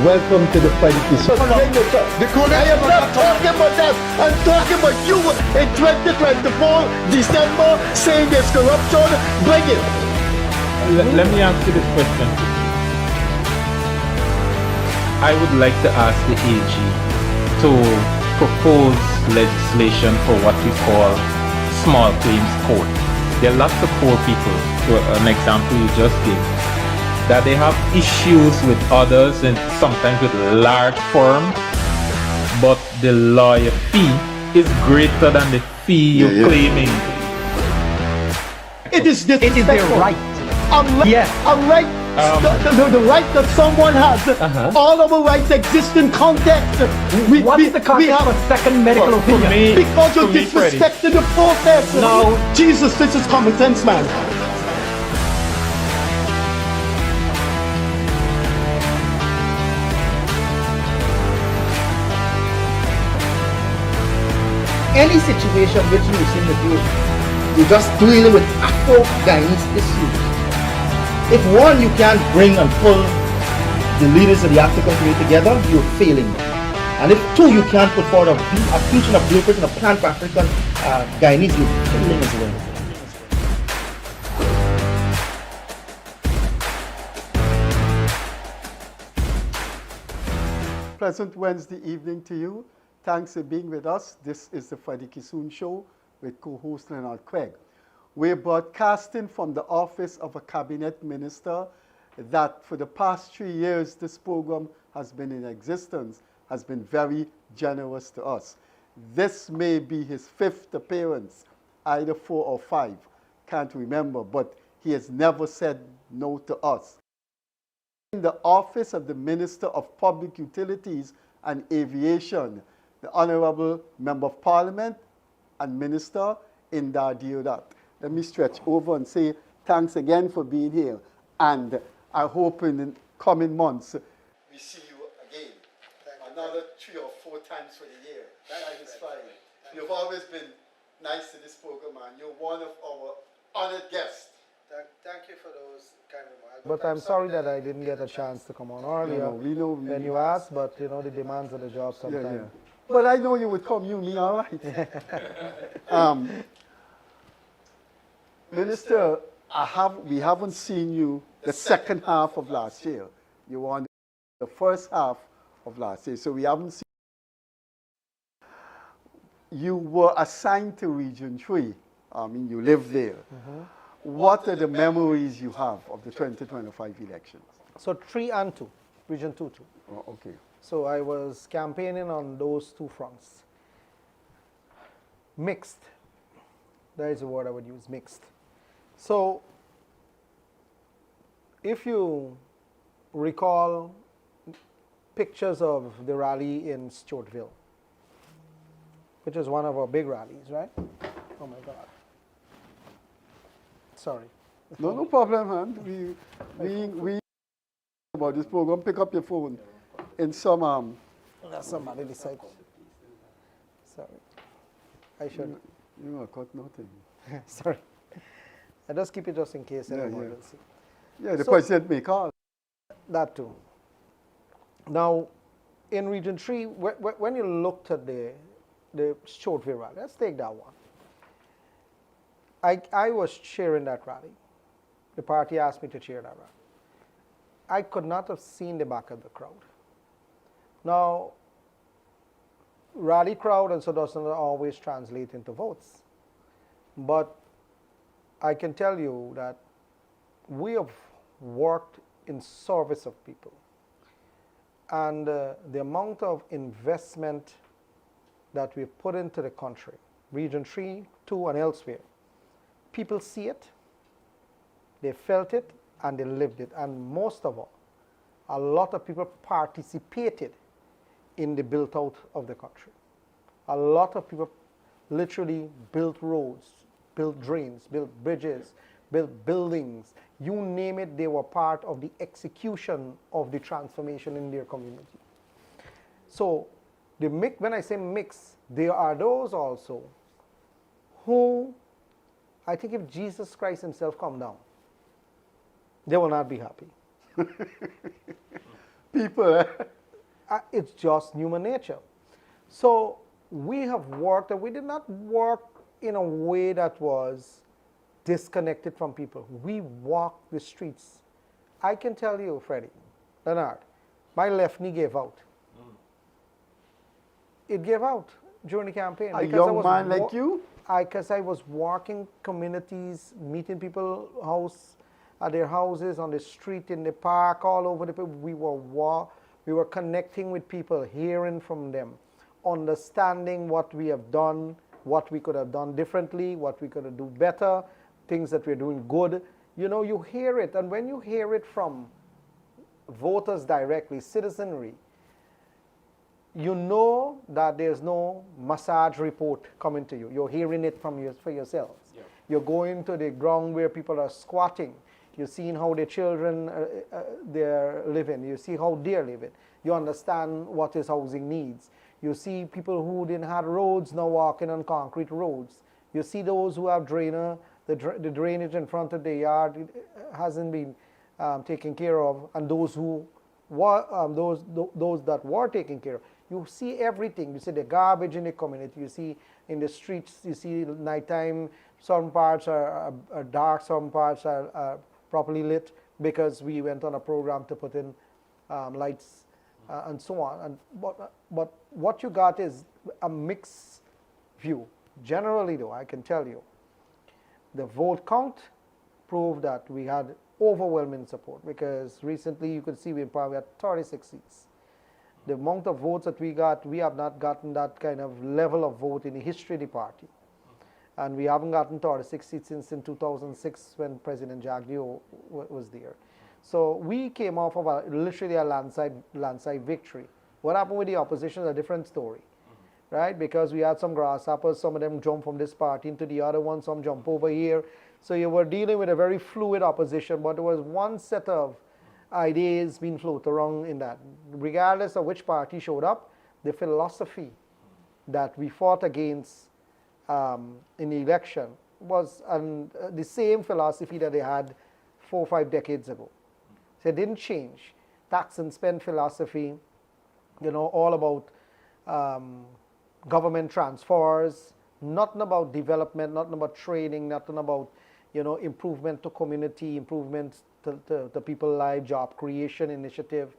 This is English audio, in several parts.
Welcome to the Freddie Kissoon. I am not talking about that. I'm talking about you in 2024, December, saying there's corruption. Bring it. Let me ask you this question. I would like to ask the AG to propose legislation for what we call small claims court. There are lots of poor people, for an example you just gave, that they have issues with others and sometimes with large firms, but the lawyer fee is greater than the fee you're claiming. It is their right. The right that someone has. All our rights exist in context. What is the context of a second medical opinion? Because you're disrespecting the process. No. Jesus, this is common sense, man. Any situation which you seem to do, you're just dealing with Afro-Guyanese issues. If one, you can't bring and pull the leaders of the African community together, you're failing. And if two, you can't put forward a future, a blueprint, and a plan for African Guyanese, you're failing as well. Pleasant Wednesday evening to you. Thanks for being with us. This is the Freddie Kissoon Show with co-host Leonard. We're broadcasting from the office of a cabinet minister that for the past 3 years this program has been in existence, has been very generous to us. This may be his 5th appearance, either 4 or 5, can't remember, but he has never said no to us. In the office of the Minister of Public Utilities and Aviation, the Honorable Member of Parliament and Minister Indar Deodat. Let me stretch over and say thanks again for being here. And I hope in the coming months we see you again. Another 3 or 4 times for the year. That is fine. You've always been nice to this program, and you're one of our honored guests. Thank you for those kind remarks. But I'm sorry that I didn't get a chance to come on earlier when you asked, but you know the demands of the job sometimes. But I know you would come, you, me, all right. Minister, we haven't seen you the second half of last year. You were on the first half of last year, so we haven't seen you. You were assigned to Region 3. I mean, you live there. What are the memories you have of the 2025 elections? So 3 and 2, Region 2 too. Oh, okay. So I was campaigning on those 2 fronts. Mixed. That is the word I would use, mixed. So if you recall pictures of the rally in Stewartville, which is one of our big rallies, right? Oh my God. Sorry. No problem, man. We about this program. Pick up your phone in some Somebody decided. Sorry. I should. You know, cut nothing. Sorry. I just keep it just in case an emergency. Yeah, the president may call. That too. Now, in Region 3, when you looked at the Stewartville rally, let's take that one. I was chairing that rally. The party asked me to chair that rally. I could not have seen the back of the crowd. Now, rally crowd and so doesn't always translate into votes. But I can tell you that we have worked in service of people. And the amount of investment that we've put into the country, Region 3, 2, and elsewhere, people see it, they felt it, and they lived it. And most of all, a lot of people participated in the build out of the country. A lot of people literally built roads, built drains, built bridges, built buildings. You name it, they were part of the execution of the transformation in their community. So the mix, when I say mix, there are those also who, I think if Jesus Christ himself come down, they will not be happy. people. It's just human nature. So we have worked, and we did not work in a way that was disconnected from people. We walked the streets. I can tell you, Freddie, Leonard, my left knee gave out. It gave out during the campaign. A because young man like you? Because I was walking communities, meeting people at their houses, on the street, in the park, all over the place. We were connecting with people, hearing from them, understanding what we have done, what we could have done differently, what we could do better, things that we're doing good. You know, you hear it, and when you hear it from voters directly, citizenry, you know that there's no massage report coming to you. You're hearing it for yourselves. Yeah. You're going to the ground where people are squatting. You're seeing how their children they're living. You see how they're living. You understand what his housing needs. You see people who didn't have roads now walking on concrete roads. You see those who have the drainage in front of the yard hasn't been taken care of, and those who those that were taken care of. You see everything. You see the garbage in the community. You see in the streets. You see nighttime. Some parts are dark. Some parts are properly lit because we went on a program to put in lights and so on. But what you got is a mixed view. Generally, though, I can tell you, the vote count proved that we had overwhelming support, because recently you could see we probably had 36 seats. The amount of votes that we got, we have not gotten that kind of level of vote in the history of the party. And we haven't gotten 36 seats since in 2006 when President Jagdeo was there. So we came off of literally a landslide victory. What happened with the opposition is a different story, right? Because we had some grasshoppers, some of them jumped from this party into the other one, some jump over here. So you were dealing with a very fluid opposition, but there was one set of ideas being floated around in that. Regardless of which party showed up, the philosophy that we fought against in the election was the same philosophy that they had 4 or 5 decades ago. So it didn't change. Tax and spend philosophy, you know, all about government transfers, nothing about development, nothing about training, nothing about, you know, improvement to community, improvement to people's lives, job creation initiative,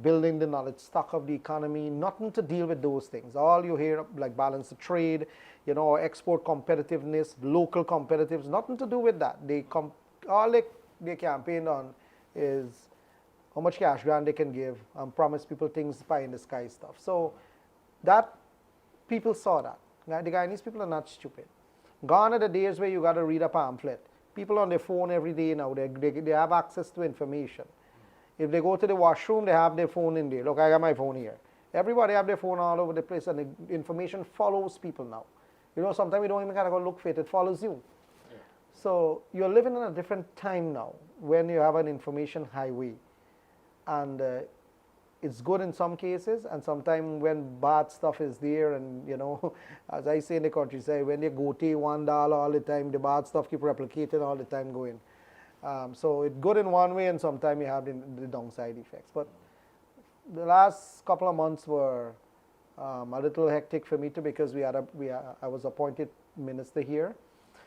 building the knowledge stock of the economy, nothing to deal with those things. All you hear, like balance of trade, you know, export competitiveness, local competitiveness, nothing to do with that. All they campaigned on is how much cash grant they can give and promise people things, pie in the sky stuff. So that, people saw that. The Guyanese people are not stupid. Gone are the days where you got to read a pamphlet. People on their phone every day now, they have access to information. If they go to the washroom, they have their phone in there. Look, I got my phone here. Everybody have their phone all over the place, and the information follows people now. You know, sometimes you don't even gotta go look for it, it follows you. Yeah. So you're living in a different time now when you have an information highway. And it's good in some cases, and sometimes when bad stuff is there, and you know, as I say in the countryside, when they go to $1 all the time, the bad stuff keep replicating all the time going. So it's good in one way, and sometimes you have the downside effects. But the last couple of months were a little hectic for me too, because I was appointed minister here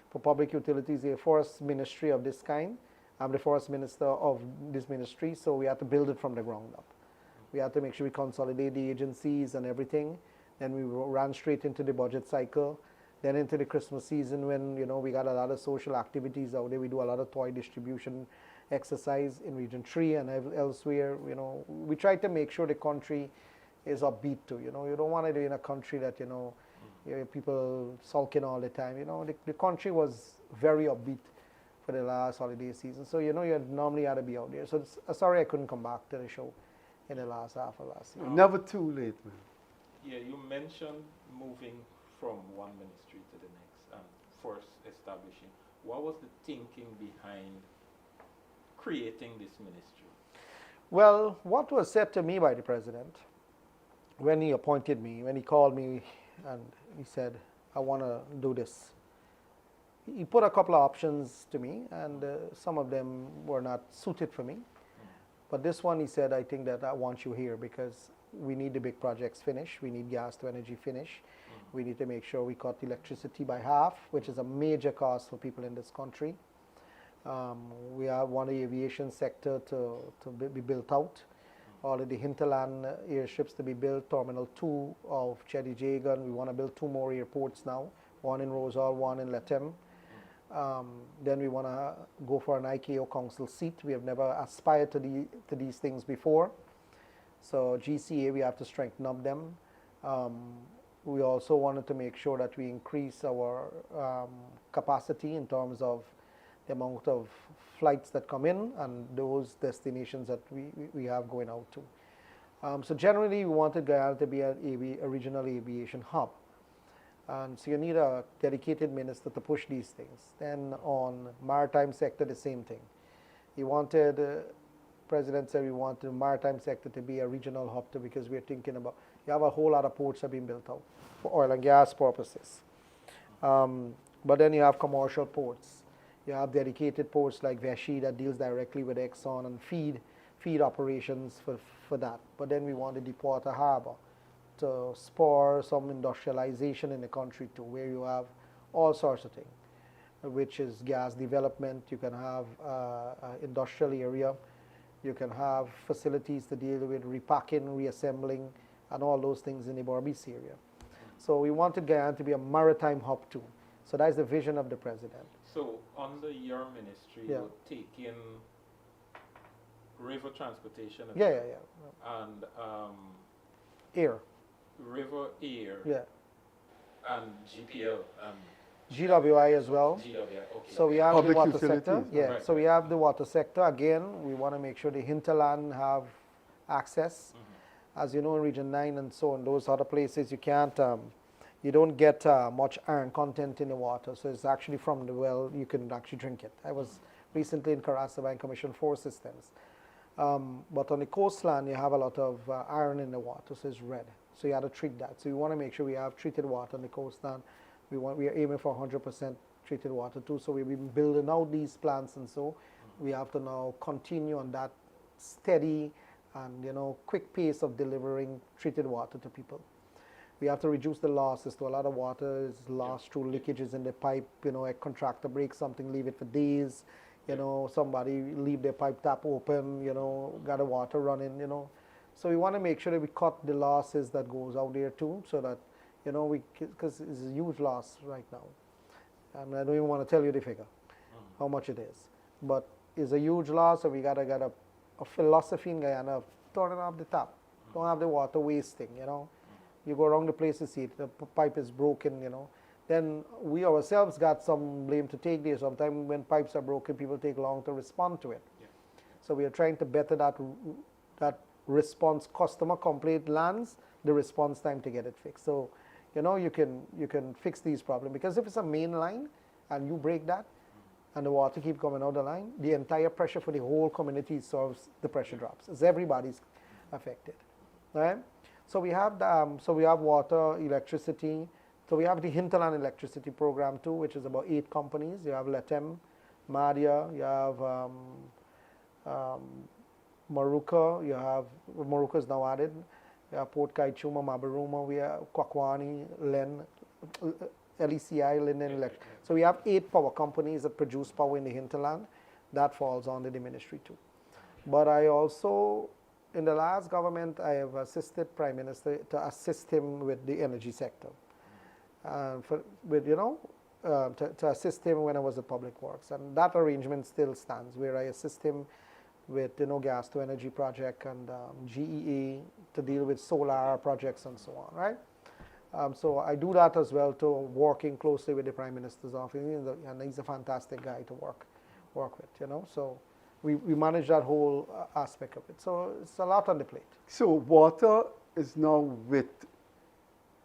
for public utilities, the first ministry of this kind. I'm the first minister of this ministry, so we had to build it from the ground up. We had to make sure we consolidate the agencies and everything. Then we ran straight into the budget cycle. Then into the Christmas season, when, you know, we got a lot of social activities out there. We do a lot of toy distribution exercise in Region 3 and elsewhere. You know, we try to make sure the country is upbeat too. You know, you don't want to be in a country that, you know, people sulking all the time. You know, the country was very upbeat for the last holiday season. So, you know, you normally had to be out there. So sorry I couldn't come back to the show in the last half of last year. Never too late, man. Yeah, you mentioned moving from one ministry to the next and first establishing. What was the thinking behind creating this ministry? Well, what was said to me by the president when he appointed me, when he called me and he said, I want to do this. He put a couple of options to me, and some of them were not suited for me. But this one, he said, I think that I want you here because we need the big projects finished. We need gas to energy finish. We need to make sure we cut electricity by half, which is a major cost for people in this country. We want the aviation sector to be built out. All of the hinterland airships to be built. Terminal 2 of Chetty Jagan. We want to build 2 more airports now. One in Rosal, one in Letem. Then we want to go for an IKO council seat. We have never aspired to these things before. So GCA, we have to strengthen up them. We also wanted to make sure that we increase our capacity in terms of the amount of flights that come in and those destinations that we have going out to. So generally, we wanted Guyana to be a regional aviation hub. And so you need a dedicated minister to push these things. Then on maritime sector, the same thing. He wanted, President said we want the maritime sector to be a regional hub too, because we're thinking about, you have a whole lot of ports that are being built out for oil and gas purposes. But then you have commercial ports. You have dedicated ports like Veshi that deals directly with Exxon and feed operations for that. But then we want the Deepwater Harbor to spur some industrialization in the country too, where you have all sorts of things, which is gas development. You can have industrial area. You can have facilities to deal with repacking, reassembling, and all those things in the Berbice area. So we wanted Guyana to be a maritime hub too. So that's the vision of the president. So under your ministry, Yeah. you'll take in river transportation as Yeah, well, yeah. and Air. river air Yeah. and GPL GWI as well. GWI. Okay. So we have Public the water utilities. sector. Yeah. Right. So we have the water sector. Again, we want to make sure the hinterland have access. As you know, in Region 9 and so on, those other places, you can't, you don't get much iron content in the water. So it's actually from the well, you can actually drink it. I was recently in Karasaba and commissioned 4 systems. But on the coastline, you have a lot of iron in the water, so it's red. So you have to treat that. So we want to make sure we have treated water on the coastline. We are aiming for 100% treated water too. So we've been building out these plants, and so we have to now continue on that steady and quick pace of delivering treated water to people. We have to reduce the losses. So a lot of water is lost through leakages in the pipe. A contractor breaks something, leave it for days. Somebody leave their pipe tap open. Got the water running. So we want to make sure that we cut the losses that goes out there too, so that because it's a huge loss right now. And I don't even want to tell you the figure, how much it is. But it's a huge loss, so we got to get a philosophy in Guyana of turning off the tap. Don't have the water wasting, You go around the place to see it, the pipe is broken, Then we ourselves got some blame to take there. Sometimes when pipes are broken, people take long to respond to it. Yeah. So we are trying to better that response. Customer complaint lands, the response time to get it fixed. So you can fix these problems, because if it's a main line and you break that and the water keep coming out the line, the entire pressure for the whole community serves, the pressure drops as everybody's affected, right? So we have water, electricity. So we have the hinterland electricity program too, which is about 8 companies. You have Letem, Madia, you have Maruka, Maruka is now added. We have Port Kaichuma, Mabaruma, we have Kwakwani, LECI, Linden Electric. So we have 8 power companies that produce power in the hinterland. That falls under the ministry too. But I also, in the last government, I have assisted Prime Minister to assist him with the energy sector. To assist him when I was at Public Works. And that arrangement still stands, where I assist him with gas to energy project and GEA to deal with solar projects and so on, right? So I do that as well, to working closely with the Prime Minister's office, and he's a fantastic guy to work with, So we manage that whole aspect of it. So it's a lot on the plate. So water is now with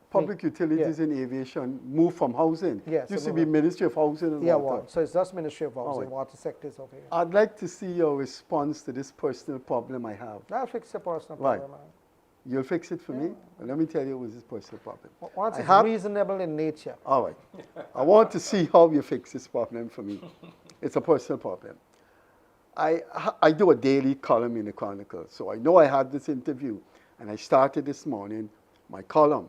public utilities and aviation, move from housing. Yes. Used to be Ministry of Housing and Water. So it's just Ministry of Housing, right. Water sectors over here. I'd like to see your response to this personal problem I have. I'll fix the personal Right. problem. You'll fix it for me? Well, let me tell you what is this personal problem. Once I it's have- reasonable in nature. All right. I want to see how you fix this problem for me. It's a personal problem. I do a daily column in the Chronicle, so I know I had this interview, and I started this morning my column.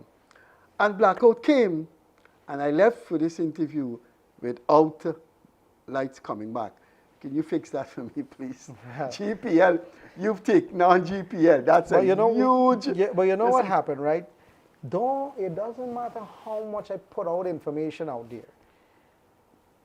And blackout came, and I left for this interview without lights coming back. Can you fix that for me, please? GPL, you've taken non-GPL. That's a huge... Yeah, but you know what happened, right? It doesn't matter how much I put out information out there.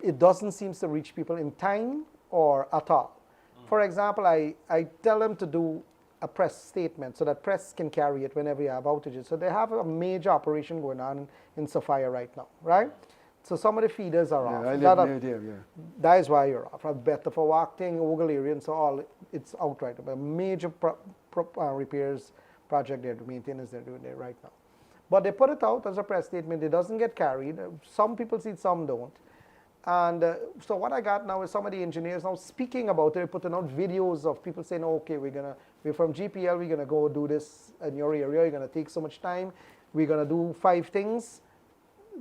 It doesn't seem to reach people in time or at all. For example, I tell them to do a press statement so that press can carry it whenever you have outages. So they have a major operation going on in Sophia right now, right? So some of the feeders are off. I live near there, yeah. That is why you're off. Better for Walking, Ogle area, and so all, it's outright. A major repairs project they're doing, maintenance they're doing there right now. But they put it out as a press statement. It doesn't get carried. Some people see it, some don't. And so what I got now is some of the engineers now speaking about it, putting out videos of people saying, okay, we're from GPL, we're gonna go do this in your area, you're gonna take so much time, we're gonna do 5 things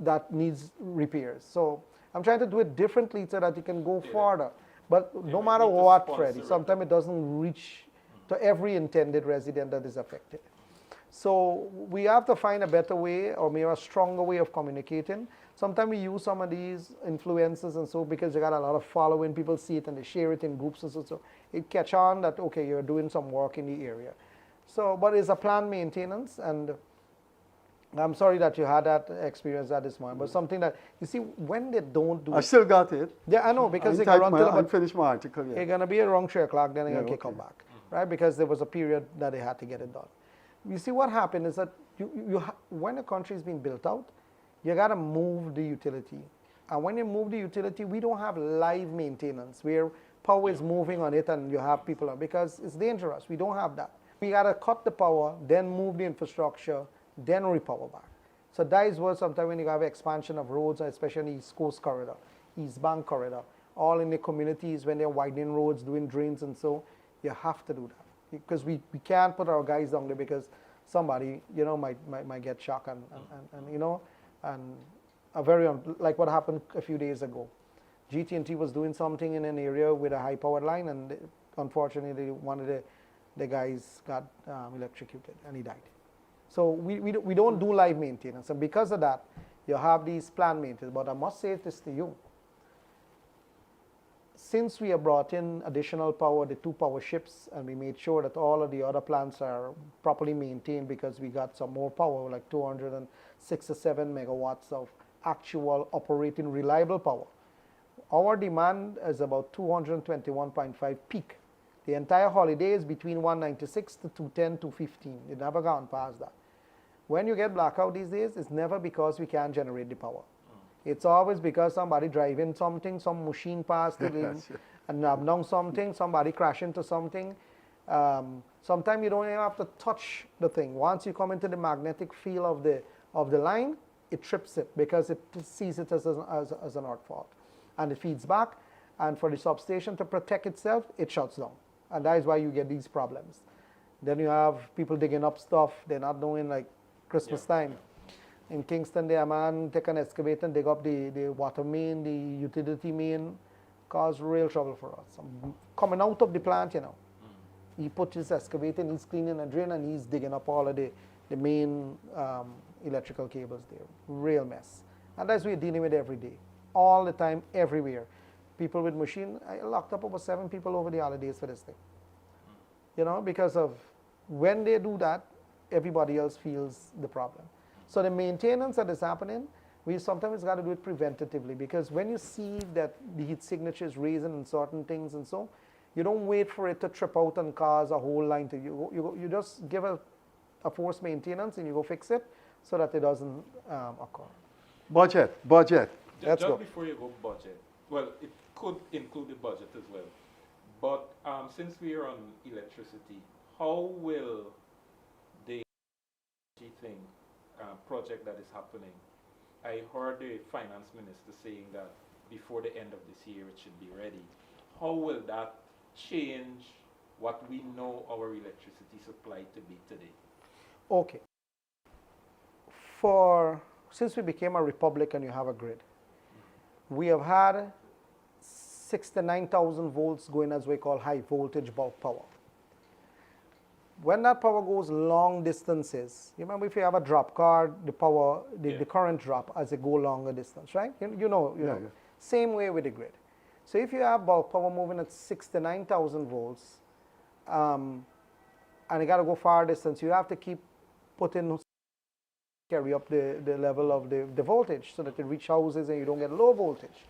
that needs repairs. So I'm trying to do it differently so that you can go further. But no matter what, Freddie, sometimes it doesn't reach to every intended resident that is affected. So we have to find a better way, or maybe a stronger way of communicating. Sometimes we use some of these influencers and so, because they got a lot of following, people see it and they share it in groups and so it catch on that, okay, you're doing some work in the area. So, but it's a planned maintenance, and I'm sorry that you had that experience at this moment, but something that, you see, when they don't do I still got it. Yeah, I know, because I they're going to I finished my article, yeah. They're going to be around 3 o'clock, then they're going to kick okay. them back, right? Because there was a period that they had to get it done. You see, what happened is that when a country is being built out, you got to move the utility. And when you move the utility, we don't have live maintenance where power is moving on it and you have people on, because it's dangerous. We don't have that. We got to cut the power, then move the infrastructure, then repower back. So that is what sometimes when you have expansion of roads, especially in the East Coast corridor, East Bank corridor, all in the communities when they're widening roads, doing drains and so, you have to do that. Because we can't put our guys down there because somebody, might get shocked and like what happened a few days ago. GT&T was doing something in an area with a high powered line, and unfortunately one of the guys got electrocuted and he died. So we don't do live maintenance, and because of that, you have these planned maintenance. But I must say this to you. Since we have brought in additional power, the 2 power ships, and we made sure that all of the other plants are properly maintained, because we got some more power, like 206 or 7 megawatts of actual operating reliable power. Our demand is about 221.5 peak. The entire holiday is between 196 to 210 to 15. It never gone past that. When you get blackout these days, it's never because we can't generate the power. It's always because somebody driving something, some machine passed it in, and knocked down something, somebody crashed into something. Sometimes you don't even have to touch the thing. Once you come into the magnetic field of the line, it trips it because it sees it as an earth fault. And it feeds back, and for the substation to protect itself, it shuts down. And that is why you get these problems. Then you have people digging up stuff they're not doing, like Christmas time. In Kingston, a man take an excavator and dig up the water main, the utility main, cause real trouble for us. Coming out of the plant, he put his excavator and he's cleaning a drain and he's digging up all of the main electrical cables there. Real mess. And that's what we're dealing with every day, all the time, everywhere. People with machine, I locked up over 7 people over the holidays for this thing. Because of when they do that, everybody else feels the problem. So the maintenance that is happening, we sometimes got to do it preventatively, because when you see that the heat signature is raising in certain things and so, you don't wait for it to trip out and cause a whole line to you. You just give a forced maintenance and you go fix it so that it doesn't occur. Budget. Just before you go budget, well, it could include the budget as well. But since we are on electricity, how will the thing project that is happening? I heard the finance minister saying that before the end of this year it should be ready. How will that change what we know our electricity supply to be today? Okay. Since we became a republic and you have a grid, we have had 69,000 volts going as we call high voltage bulk power. When that power goes long distances, you remember if you have a drop car, the power, the current drop as it go longer distance, right? You know. Yeah. Same way with the grid. So if you have bulk power moving at 69,000 volts, and you got to go far distance, you have to keep putting, carry up the level of the voltage so that it reach houses and you don't get low voltage.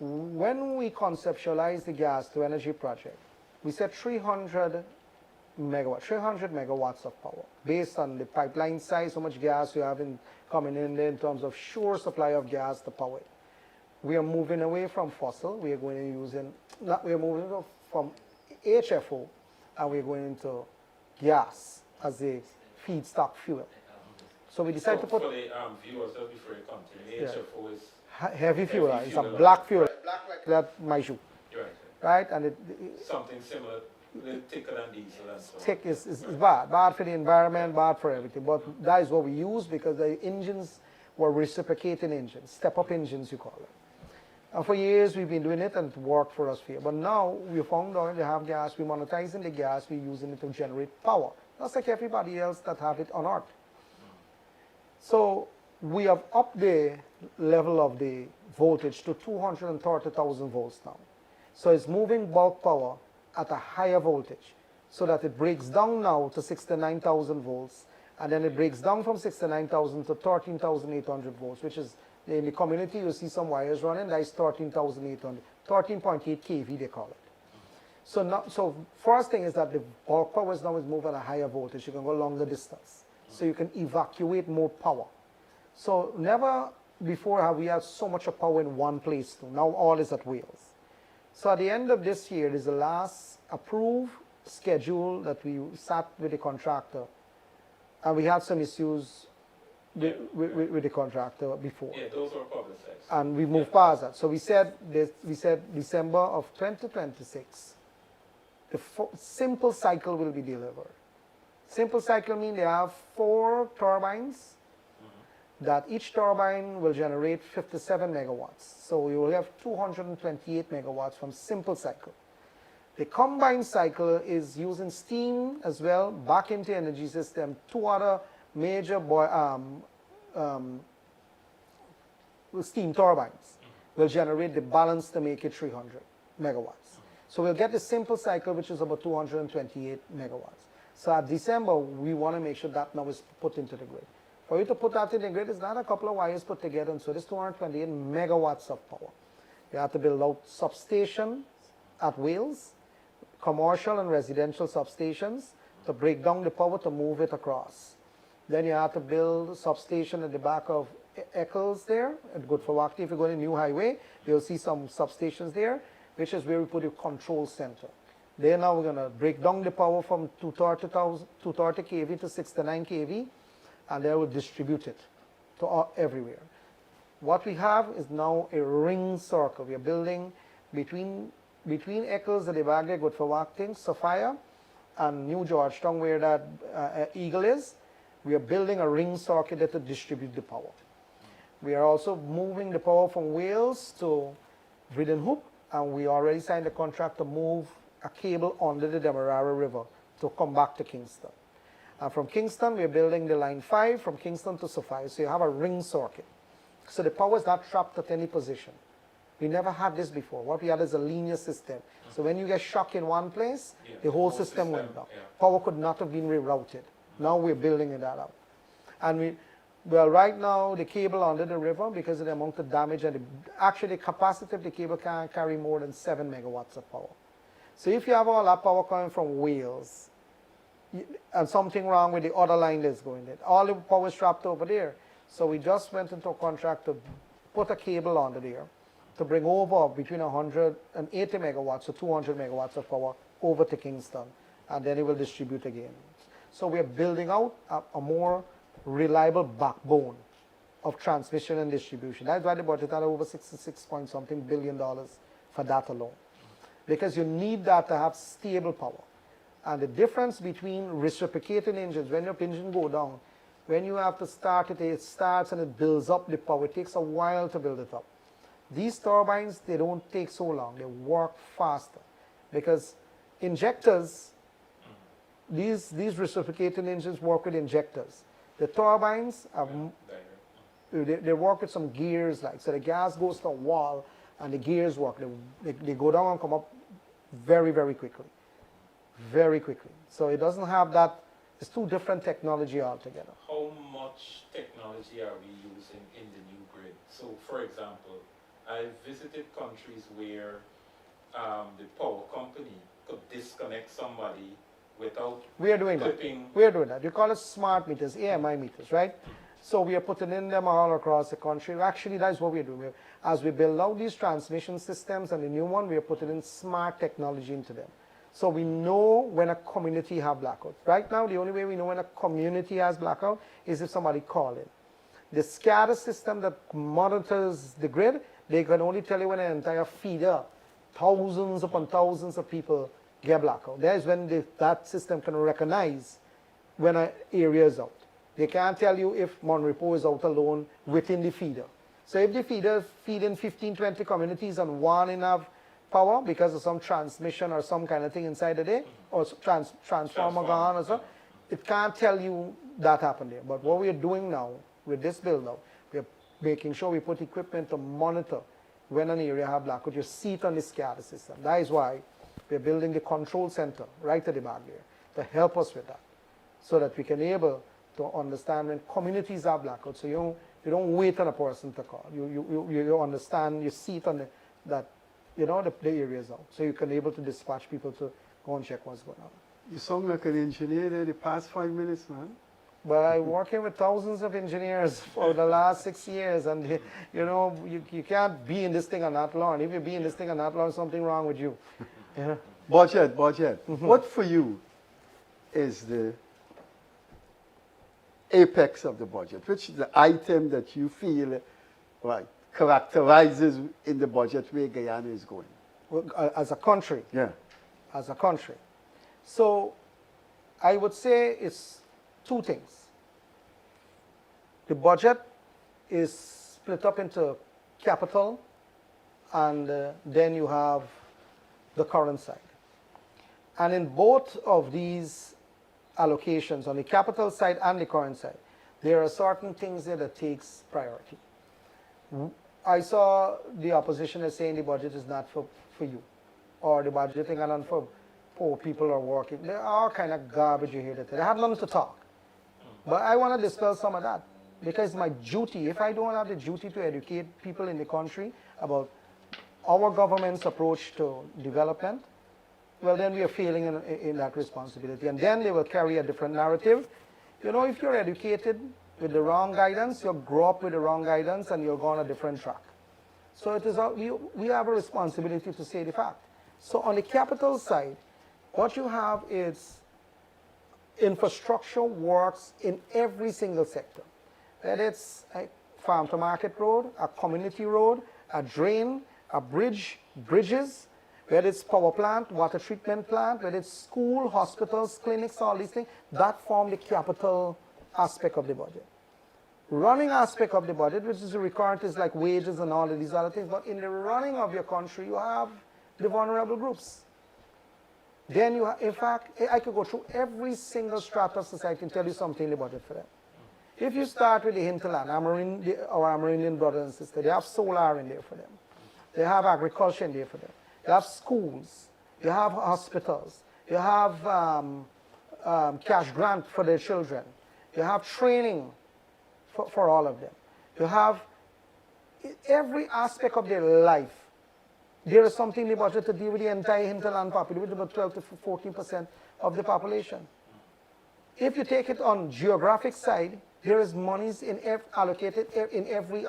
When we conceptualized the gas to energy project, we said 300 megawatts of power based on the pipeline size, how much gas you have coming in terms of sure supply of gas to power it. We are moving away from fossil. We are going to using, we are moving from HFO, and we are going into gas as a feedstock fuel. So we decided to put for the viewers just before you continue, HFO is heavy fuel. heavy It's a fuel, black fuel Black like that my shoe, right? And something similar, a little thicker than diesel and so on. tick is bad for the environment, bad for everything. But that is what we use because the engines were reciprocating engines, step-up engines you call it. And for years we've been doing it and it worked for us here. But now we found out they have gas, we're monetizing the gas, we're using it to generate power. That's like everybody else that have it on Earth. So we have upped the level of the voltage to 230,000 volts now. So it's moving bulk power at a higher voltage so that it breaks down now to 69,000 volts, and then it breaks down from 69,000 to 13,800 volts, which is in the community you see some wires running, that is 13,800, 13.8 kV they call it. So first thing is that the bulk power now is moving at a higher voltage, you can go longer distance, so you can evacuate more power. So never before have we had so much of power in one place too. Now all is at Wales. So at the end of this year, there's the last approved schedule that we sat with the contractor, and we had some issues with the contractor before. Yeah, those were publicized. And we moved past that. So we said December of 2026, the simple cycle will be delivered. Simple cycle means they have 4 turbines that each turbine will generate 57 megawatts. So you will have 228 megawatts from simple cycle. The combined cycle is using steam as well back into energy system. 2 other major steam turbines will generate the balance to make it 300 megawatts. So we'll get the simple cycle, which is about 228 megawatts. So at December, we want to make sure that now is put into the grid. For you to put that in the grid, it's not a couple of wires put together, and so this 228 megawatts of power. You have to build out substations at Wales, commercial and residential substations, to break down the power to move it across. Then you have to build a substation at the back of Eccles there, at Good for Wakti. If you go to New Highway, you'll see some substations there, which is where we put a control center. There now we're going to break down the power from 230 kV to 69 kV, and then we'll distribute it to everywhere. What we have is now a ring circle. We are building between Eccles and the Baghdad, Good for Wakti, Sophia, and New Georgetown, where that Eagle is. We are building a ring circuit to distribute the power. We are also moving the power from Wales to Hoop, and we already signed a contract to move a cable under the Demerara River to come back to Kingston. And from Kingston, we are building the line 5 from Kingston to Sophia. So you have a ring circuit. So the power is not trapped at any position. We never had this before. What we had is a linear system. So when you get shock in one place, the whole system went down. Power could not have been rerouted. Now we're building that out. And well, right now, the cable under the river, because of the amount of damage, and actually the capacity of the cable can't carry more than 7 megawatts of power. So if you have all that power coming from Wales, and something wrong with the other line that's going there, all the power is trapped over there. So we just went into a contract to put a cable under there to bring over between 180 megawatts to 200 megawatts of power over to Kingston, and then it will distribute again. So we are building out a more reliable backbone of transmission and distribution. That's why the budget had over 66 point something billion for that alone. Because you need that to have stable power. And the difference between reciprocating engines, when your engine go down, when you have to start it, it starts and it builds up the power. It takes a while to build it up. These turbines, they don't take so long. They work faster because injectors, these reciprocating engines work with injectors. The turbines, they work with some gears, like, so the gas goes to a wall and the gears work. They go down and come up very, very quickly. Very quickly. So it doesn't have that, it's two different technology altogether. How much technology are we using in the new grid? So, for example, I've visited countries where the power company could disconnect somebody without We are doing clipping. that. We are doing that. You call it smart meters, AMI meters, right? So we are putting in them all across the country. Actually, that's what we're doing. As we build out these transmission systems and the new one, we are putting in smart technology into them. So we know when a community have blackout. Right now, the only way we know when a community has blackout is if somebody call in. The SCADA system that monitors the grid, they can only tell you when an entire feeder, thousands upon thousands of people get blackout. That is when that system can recognize when an area is out. They can't tell you if Monrepo is out alone within the feeder. So if the feeder feeding 15, 20 communities and one in have power because of some transmission or some kind of thing inside the day, or transformer gone or so, it can't tell you that happened there. But what we are doing now with this build out, we are making sure we put equipment to monitor when an area have blackout. You see it on the SCADA system. That is why we're building the control center right at the back there to help us with that, so that we can be able to understand when communities have blackout. So you don't wait on a person to call. You understand, you see it on the areas out. So you can be able to dispatch people to go and check what's going on. You sound like an engineer there the past 5 minutes, man. But I'm working with thousands of engineers for the last 6 years, and you can't be in this thing and not learn. If you be in this thing and not learn, something wrong with you. Yeah. Budget. What for you is the apex of the budget? Which is the item that you feel characterizes in the budget where Guyana is going? Well, as a country. Yeah. As a country. So I would say it's two things. The budget is split up into capital, and then you have the current side. And in both of these allocations, on the capital side and the current side, there are certain things there that takes priority. I saw the opposition as saying the budget is not for you, or the budgeting and for poor people are working. There are kind of garbage you hear that. They have nothing to talk. But I want to dispel some of that, because my duty, if I don't have the duty to educate people in the country about our government's approach to development, well, then we are failing in that responsibility. And then they will carry a different narrative. If you're educated with the wrong guidance, you'll grow up with the wrong guidance and you'll go on a different track. So it is we have a responsibility to say the fact. So on the capital side, what you have is infrastructure works in every single sector. Whether it's a farm to market road, a community road, a drain, a bridges, whether it's power plant, water treatment plant, whether it's school, hospitals, clinics, all these things, that form the capital aspect of the budget. Running aspect of the budget, which is recurrent, is like wages and all of these other things, but in the running of your country, you have the vulnerable groups. Then you have, in fact, I could go through every single strata of society and tell you something in the budget for them. If you start with the hinterland, our Amerindian brothers and sisters, they have solar in there for them. They have agriculture in there for them. You have schools, you have hospitals, you have cash grant for their children, you have training for all of them. You have every aspect of their life. There is something in the budget to deal with the entire hinterland population, with about 12 to 14% of the population. If you take it on geographic side, there is monies allocated in every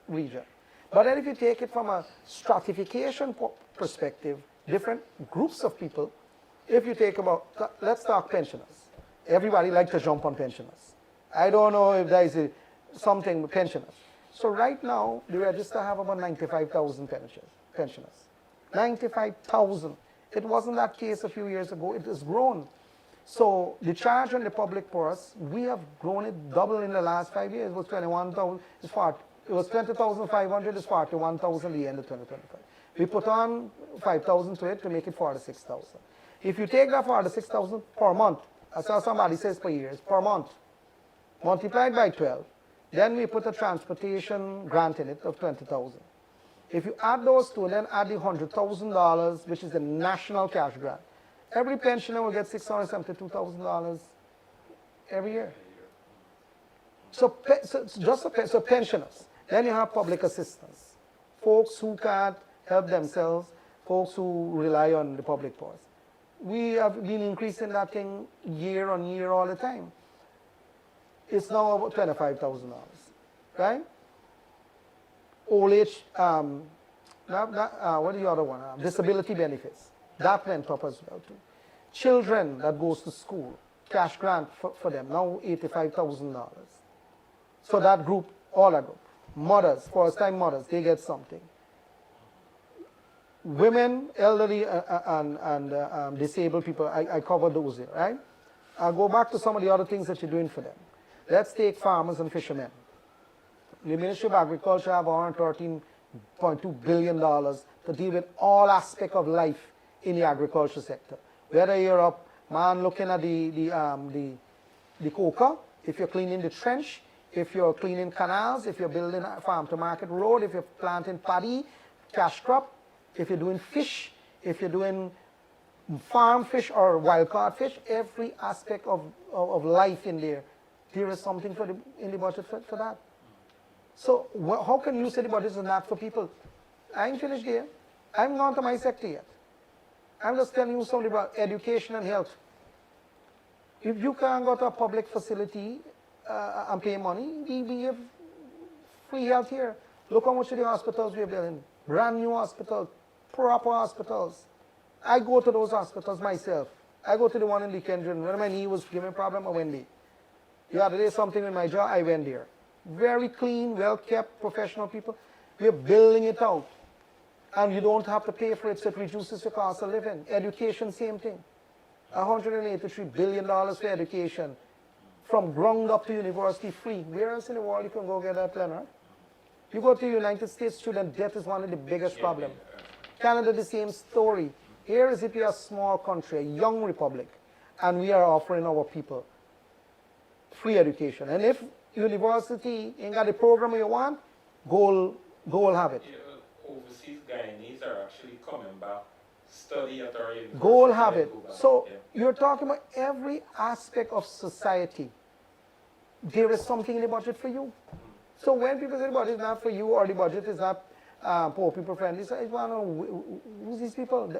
region. But then if you take it from a stratification perspective, different groups of people, if you take let's talk pensioners. Everybody likes to jump on pensioners. I don't know if there is something with pensioners. So right now, the register have about 95,000 pensioners. 95,000. It wasn't that case a few years ago. It has grown. So the charge on the public for us, we have grown it double in the last 5 years. It was 21,000. It was 20,500, it's 41,000 at the end of 2025. We put on 5,000 to it to make it 46,000. If you take that 46,000 per month, as somebody says per year, it's per month, multiplied by 12, then we put a transportation grant in it of 20,000. If you add those two and then add the $100,000, which is the national cash grant, every pensioner will get $672,000 every year. So pensioners. Then you have public assistance. Folks who can't help themselves, folks who rely on the public purse. We have been increasing that thing year on year all the time. It's now about $25,000, right? Old age, what is the other one? Disability benefits. That went up as well too. Children that goes to school, cash grant for them, now $85,000. So that group, all that group. Mothers, first-time mothers, they get something. Women, elderly, and disabled people, I covered those here, right? I'll go back to some of the other things that you're doing for them. Let's take farmers and fishermen. The Ministry of Agriculture have $113.2 billion to deal with all aspects of life in the agriculture sector. Whether you're a man looking at the coca, if you're cleaning the trench, if you're cleaning canals, if you're building a farm-to-market road, if you're planting paddy, cash crop, if you're doing fish, if you're doing farm fish or wild-caught fish, every aspect of life in there, there is something in the budget for that. So how can you say the budget is not for people? I ain't finished there. I haven't gone to my sector yet. I'm just telling you something about education and health. If you can't go to a public facility and pay money, we have free health here. Look how much of the hospitals we're building. Brand new hospitals, proper hospitals. I go to those hospitals myself. I go to the one in Leonard. When my knee was giving a problem, I went there. The other day, something with my jaw, I went there. Very clean, well-kept, professional people. We're building it out. And you don't have to pay for it, so it reduces your cost of living. Education, same thing. $183 billion for education. From ground up to university free. Where else in the world you can go get that, Leonard? You go to the United States, student debt is one of the biggest problems. Canada, the same story. Here is it, we are a small country, a young republic, and we are offering our people free education. And if university ain't got the program you want, go have it. Overseas Guyanese are actually coming back, study at our university. Go have it. So you're talking about every aspect of society. There is something in the budget for you. So when people say the budget is not for you or the budget is not poor people friendly, so I want to know who's these people?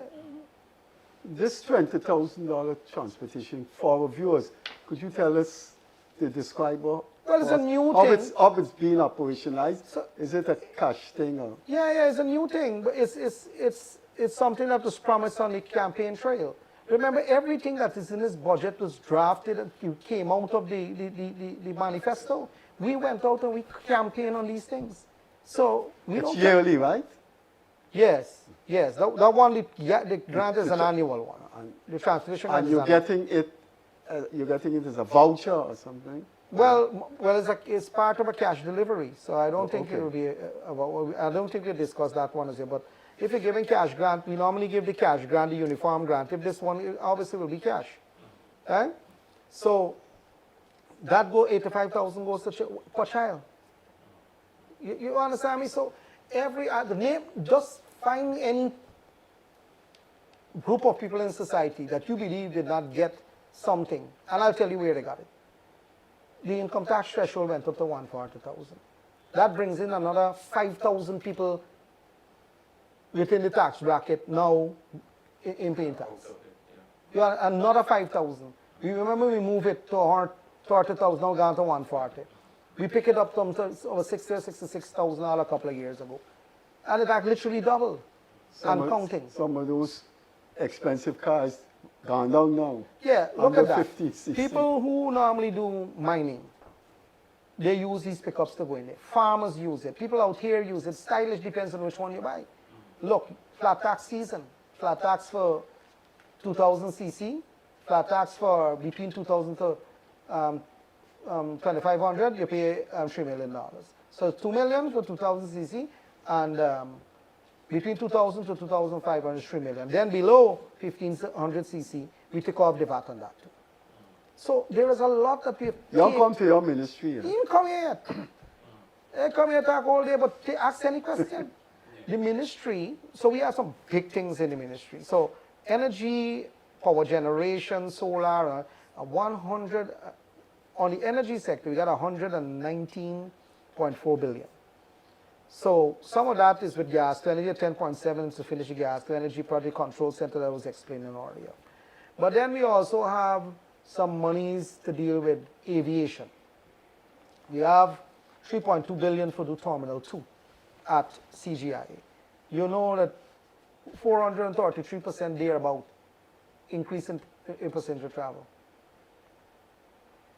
This $20,000 transportation for our viewers, could you tell us the describer? Well, it's a new thing. How it's being operationalized? So, is it a cash thing? Or? Yeah, it's a new thing, but it's something that was promised on the campaign trail. Remember, everything that is in this budget was drafted and came out of the manifesto. We went out and we campaigned on these things. So we don't. It's yearly, right? Yes. That one, the grant is an annual one. The transportation grant and you're getting it as a voucher or something? Well, it's part of a cash delivery, so I don't think it will be I don't think we discussed that one as here. But if you're giving cash grant, we normally give the cash grant, the uniform grant. If this one, it obviously will be cash, right? So that $85,000 goes to per child. You understand me? So the name, just find any group of people in society that you believe did not get something, and I'll tell you where they got it. The income tax threshold went up to $140,000. That brings in another 5,000 people within the tax bracket now in paying tax. You are another 5,000. You remember we moved it to $30,000, now gone to $140,000. We pick it up to over $66,000 a couple of years ago. And it literally doubled and counting. Some of those expensive cars gone down now. Yeah, look at that. 50, People who normally do mining, they use these pickups to go in there. Farmers use it. People out here use it. Stylish depends on which one you buy. Look, flat tax season. Flat tax for 2,000 cc. Flat tax for between 2,000 to 2,500. You pay $3 million. So 2 million for 2000 cc, and between 2000 to 2500 is 3 million. Then below 1500 cc, we take off the VAT on that too. So there is a lot that we have. You don't come to your ministry. You know? He didn't come here yet. They come here talk all day, but they ask any question. The ministry, so we have some big things in the ministry. So energy, power generation, solar, 100, on the energy sector, we got 119.4 billion. So some of that is with gas to energy, 10.7 to finish the gas to energy project control center that I was explaining earlier. But then we also have some monies to deal with aviation. We have 3.2 billion for the Terminal 2 at CGIA. You know that 433% there about increase in passenger travel.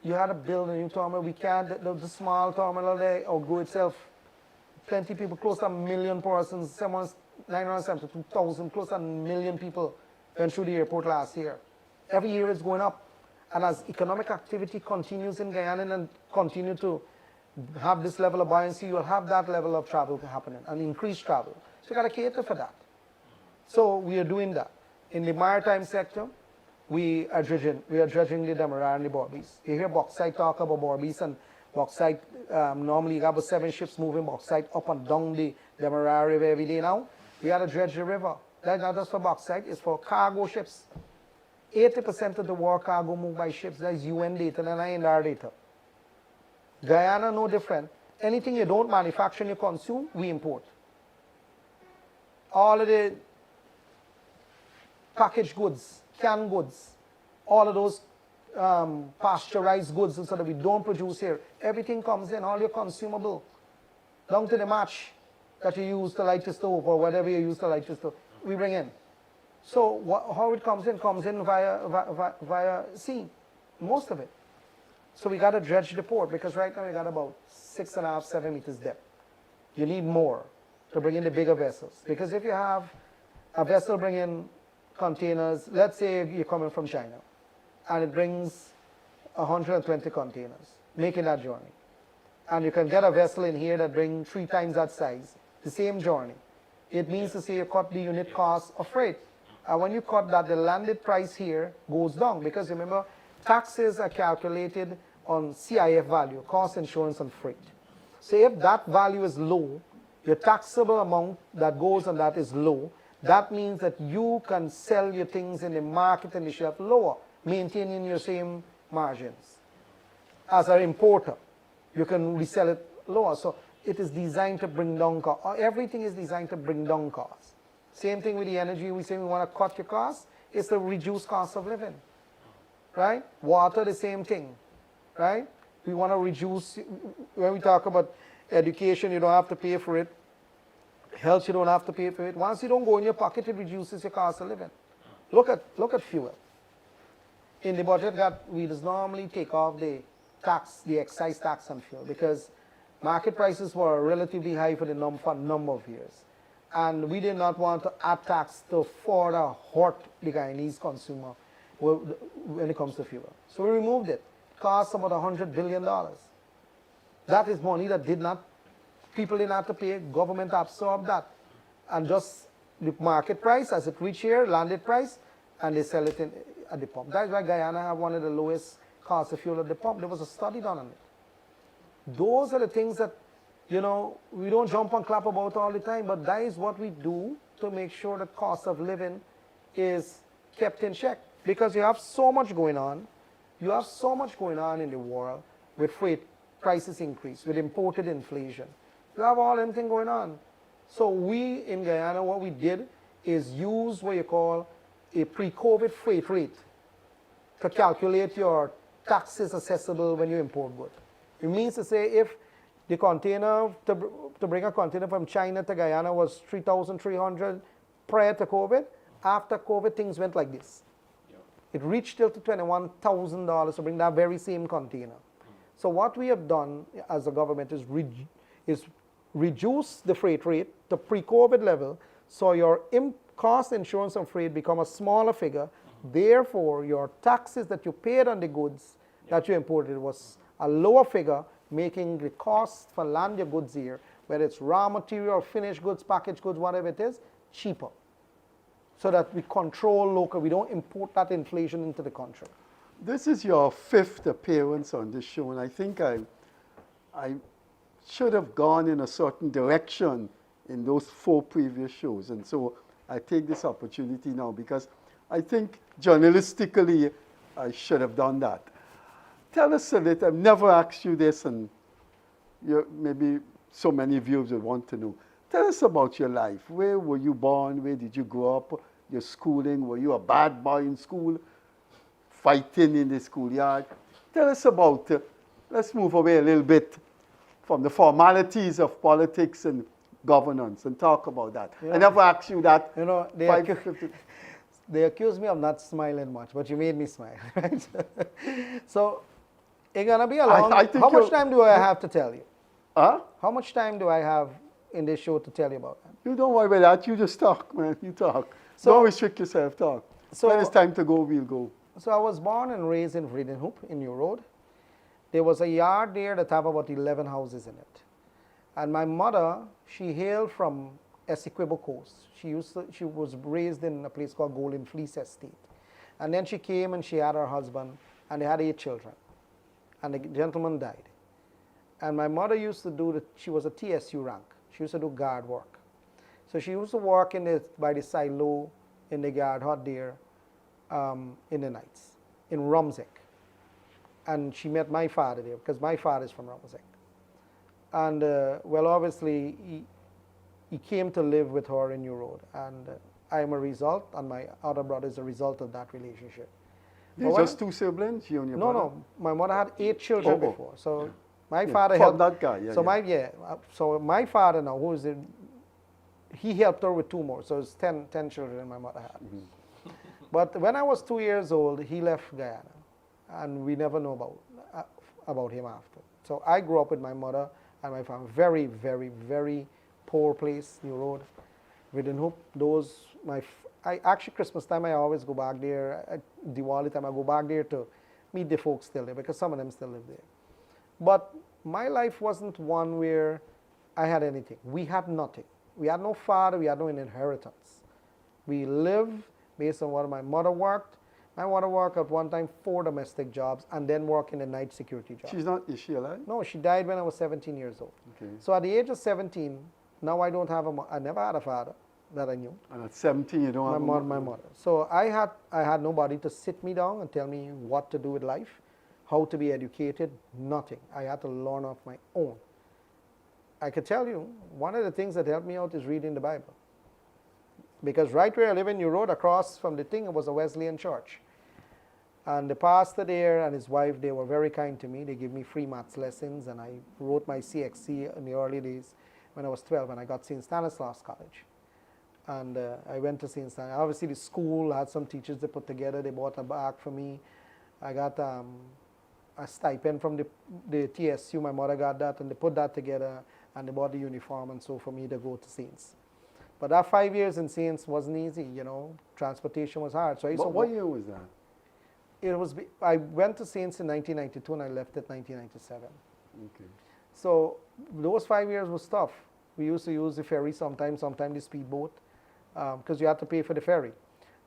You had to build a new terminal. We can't, the small terminal there outgrow itself. Plenty of people, close to 1 million persons, 972,000, close to 1 million people went through the airport last year. Every year it's going up. And as economic activity continues in Guyana and continue to have this level of buoyancy, you'll have that level of travel happening and increased travel. So you got to cater for that. So we are doing that. In the maritime sector, we are dredging the Demerara and the Berbice. You hear bauxite talk about Berbice and bauxite. Normally you have about 7 ships moving bauxite up and down the Demerara River every day now. We had to dredge the river. That's not just for bauxite, it's for cargo ships. 80% of the world cargo moved by ships. That's UN data and Indar data. Guyana, no different. Anything you don't manufacture and you consume, we import. All of the packaged goods, canned goods, all of those pasteurized goods so that we don't produce here. Everything comes in, all your consumable, down to the match that you use to light your stove or whatever you use to light your stove, we bring in. So how it comes in via sea, most of it. So we got to dredge the port because right now we got about 6.5, 7 meters depth. You need more to bring in the bigger vessels. Because if you have a vessel bring in containers, let's say you're coming from China, and it brings 120 containers, making that journey. And you can get a vessel in here that brings 3 times that size, the same journey. It means to say you cut the unit cost of freight. And when you cut that, the landed price here goes down because remember, taxes are calculated on CIF value, cost, insurance, and freight. So if that value is low, your taxable amount that goes on that is low, that means that you can sell your things in the market and the shelf lower, maintaining your same margins. As an importer, you can resell it lower. So it is designed to bring down cost. Everything is designed to bring down costs. Same thing with the energy. We say we want to cut your costs. It's to reduce cost of living. Right? Water, the same thing. Right? We want to reduce, when we talk about education, you don't have to pay for it. Health, you don't have to pay for it. Once you don't go in your pocket, it reduces your cost of living. Look at fuel. In the budget that we just normally take off the tax, the excise tax on fuel because market prices were relatively high for a number of years. And we did not want to add tax to further hurt the Guyanese consumer when it comes to fuel. So we removed it. It cost about $100 billion. That is money that people didn't have to pay, government absorbed that. And just the market price, as it reached here, landed price, and they sell it at the pump. That's why Guyana have one of the lowest cost of fuel at the pump. There was a study done on it. Those are the things that, you know, we don't jump and clap about all the time, but that is what we do to make sure the cost of living is kept in check. Because you have so much going on. You have so much going on in the world with freight prices increase, with imported inflation. You have all them things going on. So we in Guyana, what we did is use what you call a pre-COVID freight rate to calculate your taxes assessable when you import goods. It means to say if the container, to bring a container from China to Guyana was $3,300 prior to COVID, after COVID things went like this. It reached till to $21,000 to bring that very same container. So what we have done as a government is reduce the freight rate to pre-COVID level, so your cost, insurance, and freight become a smaller figure. Therefore, your taxes that you paid on the goods that you imported was a lower figure making the cost for land your goods here, whether it's raw material, finished goods, packaged goods, whatever it is, cheaper. So that we control local, we don't import that inflation into the country. This is your 5th appearance on this show, and I think I should have gone in a certain direction in those 4 previous shows. And so I take this opportunity now because I think journalistically I should have done that. Tell us a little, I've never asked you this, and maybe so many viewers would want to know. Tell us about your life. Where were you born? Where did you grow up? Your schooling? Were you a bad boy in school? Fighting in the schoolyard? Tell us about, let's move away a little bit from the formalities of politics and governance and talk about that. Yeah. I never asked you that. You know, they accuse me of not smiling much, but you made me smile, right? So, it's going to be a long, how much time do I have to tell you? Huh? How much time do I have in this show to tell you about that? You don't worry about that. You just talk, man. You talk. So- don't restrict yourself. Talk. So- when it's time to go, we'll go. So I was born and raised in Vredenhoop in New Road. There was a yard there that have about 11 houses in it. And my mother, she hailed from Essequibo Coast. She was raised in a place called Golden Fleece Estate. And then she came and she had her husband, and they had 8 children. And the gentleman died. And my mother used to do, she was a TSU rank. She used to do guard work. So she used to work by the silo in the guard hut there in the nights, in Rumsick. And she met my father there, because my father is from Rumsick. And, well, obviously, he came to live with her in New Road. And I am a result, and my other brother is a result of that relationship. You're just 2 siblings, you and your brother? No, my mother had 8 children Oh. before. So my father from helped. that guy, yeah. So yeah. so my father now, he helped her with 2 more. So it's 10 children my mother had. Mm-hmm. But when I was 2 years old, he left Guyana, and we never know about him after. So I grew up with my mother and my family. Very, very, very poor place, New Road. Vredenhoop. Actually, Christmas time, I always go back there. Diwali time, I go back there to meet the folks still there, because some of them still live there. But my life wasn't one where I had anything. We had nothing. We had no father. We had no inheritance. We lived based on what my mother worked. My mother worked at one time 4 domestic jobs and then worked in a night security job. Is she alive? No, she died when I was 17 years old. Okay. So at the age of 17, now I don't have I never had a father that I knew. And at 17, you don't have My mother. So I had nobody to sit me down and tell me what to do with life, how to be educated, nothing. I had to learn off my own. I could tell you, one of the things that helped me out is reading the Bible. Because right where I live in New Road, across from the thing, it was a Wesleyan church. And the pastor there and his wife, they were very kind to me. They gave me free maths lessons, and I wrote my CXC in the early days when I was 12, and I got St. Stanislaus College. And I went to St. Stanislaus. Obviously, the school had some teachers they put together. They bought a bag for me. I got a stipend from the TSU. My mother got that, and they put that together, and they bought the uniform and so for me to go to Saints. But that 5 years in Saints wasn't easy, you know. Transportation was hard. So I used to what year was that? I went to Saints in 1992 and I left in 1997. Okay. So those 5 years was tough. We used to use the ferry sometimes the speedboat, because you had to pay for the ferry.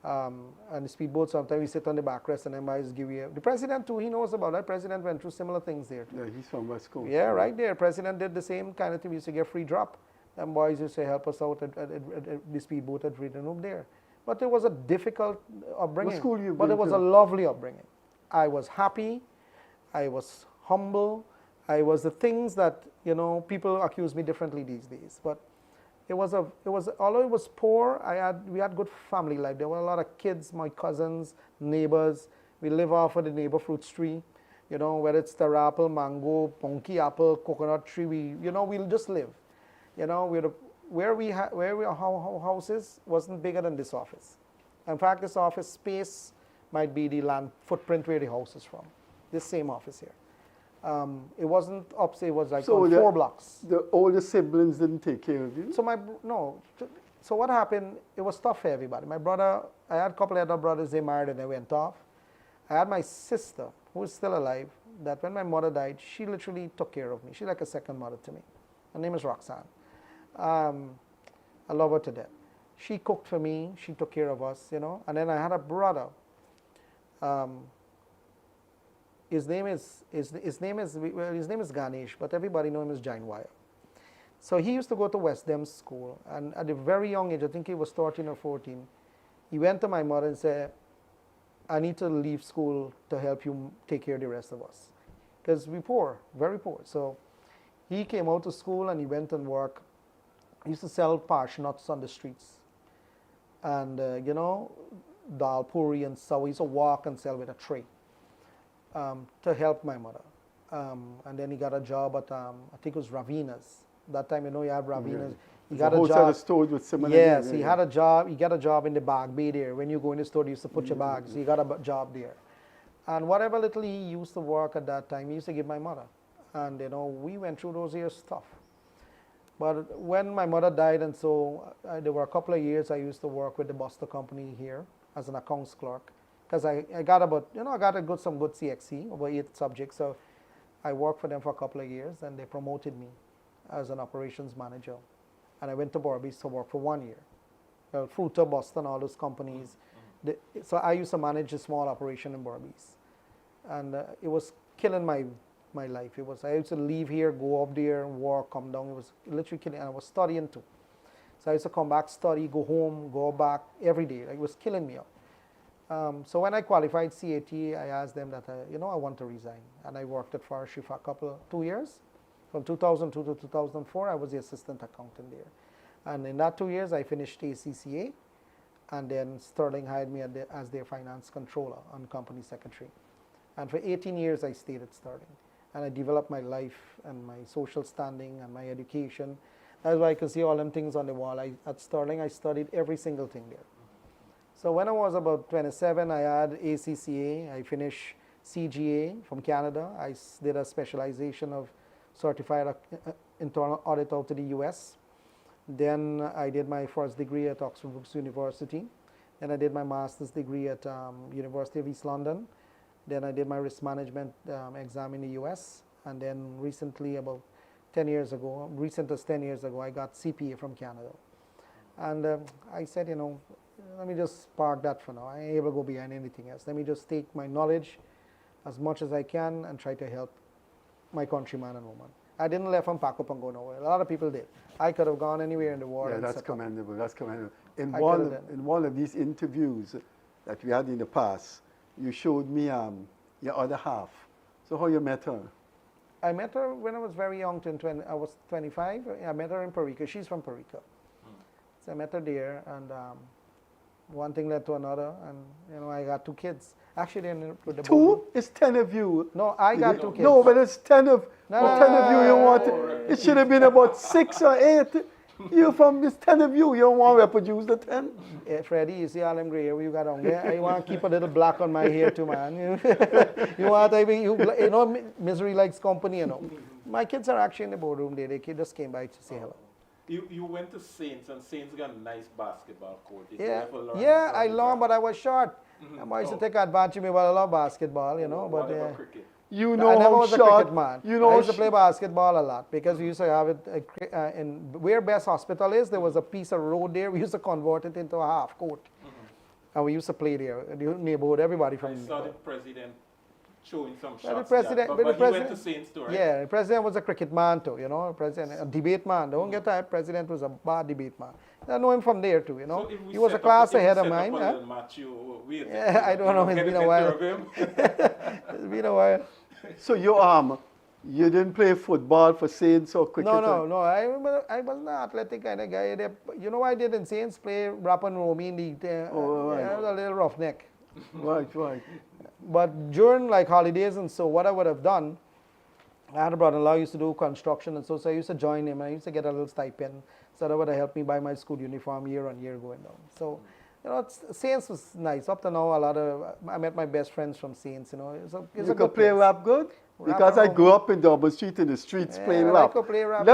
And the speedboat, sometimes we sit on the backrest and then guys give you, the president too, he knows about that. The president went through similar things there too. Yeah, he's from West Coast. Yeah, right there. President did the same kind of thing. We used to get free drop. Them boys used to help us out at the speedboat at Vredenhoop there. But it was a difficult upbringing. What school you But been it was to? a lovely upbringing. I was happy. I was humble. I was the things that, you know, people accuse me differently these days. But although it was poor, we had good family life. There were a lot of kids, my cousins, neighbors. We live off of the neighbor fruits tree. You know, whether it's the apple, mango, punky apple, coconut tree, we'll just live. You know, our houses wasn't bigger than this office. In fact, this office space might be the land footprint where the house is from. This same office here. It wasn't upstairs, it was like on 4 blocks. The older siblings didn't take care of you? So what happened, it was tough for everybody. My brother, I had a couple of other brothers, they married and they went off. I had my sister, who is still alive. that when my mother died, she literally took care of me. She's like a second mother to me. Her name is Roxanne. I love her to death. She cooked for me. She took care of us, you know. And then I had a brother. His name is Ganesh, but everybody knows him as Giant Wire. So he used to go to West Dem school, and at a very young age, I think he was 13 or 14, he went to my mother and said, I need to leave school to help you take care of the rest of us. Because we're poor, very poor. So he came out of school and he went and worked. He used to sell parch nuts on the streets. And, you know, dal puri and so he used to walk and sell with a tray to help my mother. And then he got a job at, I think it was Ravina's. That time, you know, you have Ravina's. Yeah. He got a a job. store with similar Yes, names, he had a job. He got a job in the bag bay there. When you go in the store, you used to put your bags. He got a job there. And whatever little he used to work at that time, he used to give my mother. And, you know, we went through those years tough. But when my mother died, and so there were a couple of years I used to work with the Buster company here as an accounts clerk. Because I got about, you know, I got some good CXC, over 8 subjects. So I worked for them for a couple of years, and they promoted me as an operations manager. And I went to Barbies to work for 1 year. Fruta, Boston, all those companies. So I used to manage a small operation in Barbies. And it was killing my life. It was, I used to leave here, go up there, work, come down. It was literally killing, and I was studying too. So I used to come back, study, go home, go back every day. It was killing me up. So when I qualified CAT, I asked them that, you know, I want to resign. And I worked at Forestry for 2 years. From 2002 to 2004, I was the assistant accountant there. And in that 2 years, I finished ACCA. And then Sterling hired me as their finance controller and company secretary. And for 18 years, I stayed at Sterling. And I developed my life and my social standing and my education. That's why I can see all them things on the wall. At Sterling, I studied every single thing there. So when I was about 27, I had ACCA. I finished CGA from Canada. I did a specialization of certified internal audit out to the US. Then I did my first degree at Oxford Brookes University. Then I did my master's degree at University of East London. Then I did my risk management exam in the US. And then recently, about 10 years ago, recent as 10 years ago, I got CPA from Canada. And I said, you know, let me just park that for now. I ain't able to go behind anything else. Let me just take my knowledge as much as I can and try to help my countryman and woman. I didn't let them pack up and go nowhere. A lot of people did. I could have gone anywhere in the world. Yeah, that's commendable. That's commendable. In in one of these interviews that we had in the past, you showed me your other half. So how you met her? I met her when I was very young. I was 25. I met her in Puerto Rico. She's from Puerto Rico. So I met her there, and one thing led to another, and you know, I got 2 kids. Actually, then with the 2? It's 10 of you. No, I got 2 kids. No, but it's 10 of you want. It should have been about 6 or 8. You from this 10 of you don't want to reproduce the 10. Freddie, you see all them gray hair you got on there? I want to keep a little black on my hair too, man. You want you know, misery likes company, you know. My kids are actually in the boardroom there. They just came by to say hello. You went to Saints, and Saints got a nice basketball court. Yeah, I learned, but I was short. I used to take advantage of me, but I love basketball, you know. What about cricket? You know I never how was short. a cricket man. You know I used to play basketball a lot because we used to have it in where Best Hospital is. There was a piece of road there. We used to convert it into a half court, and we used to play there. The neighborhood, everybody from. I saw the president showing some shots. The president, but the he president, went to Saints too, right? Yeah, the president was a cricket man too. You know, a debate man. Don't get that. President was a bad debate man. I know him from there too. You know, So he was a class ahead of mine. Yeah, I don't know. It's been a while. It's been a while. So you didn't play football for Saints or cricket? No. I was not athletic kind of guy. You know what I did in Saints? Play rap and roll in the I was a little roughneck. Right. But during like holidays and so, what I would have done, I had a brother-in-law who used to do construction, and so I used to join him. And I used to get a little stipend, so that would have helped me buy my school uniform year on year going down. So, you know, Saints was nice. Up to now, I met my best friends from Saints. You know, it's a You good could play place. rap good? Because I grew up in Double Street in the streets playing I rap. could play rap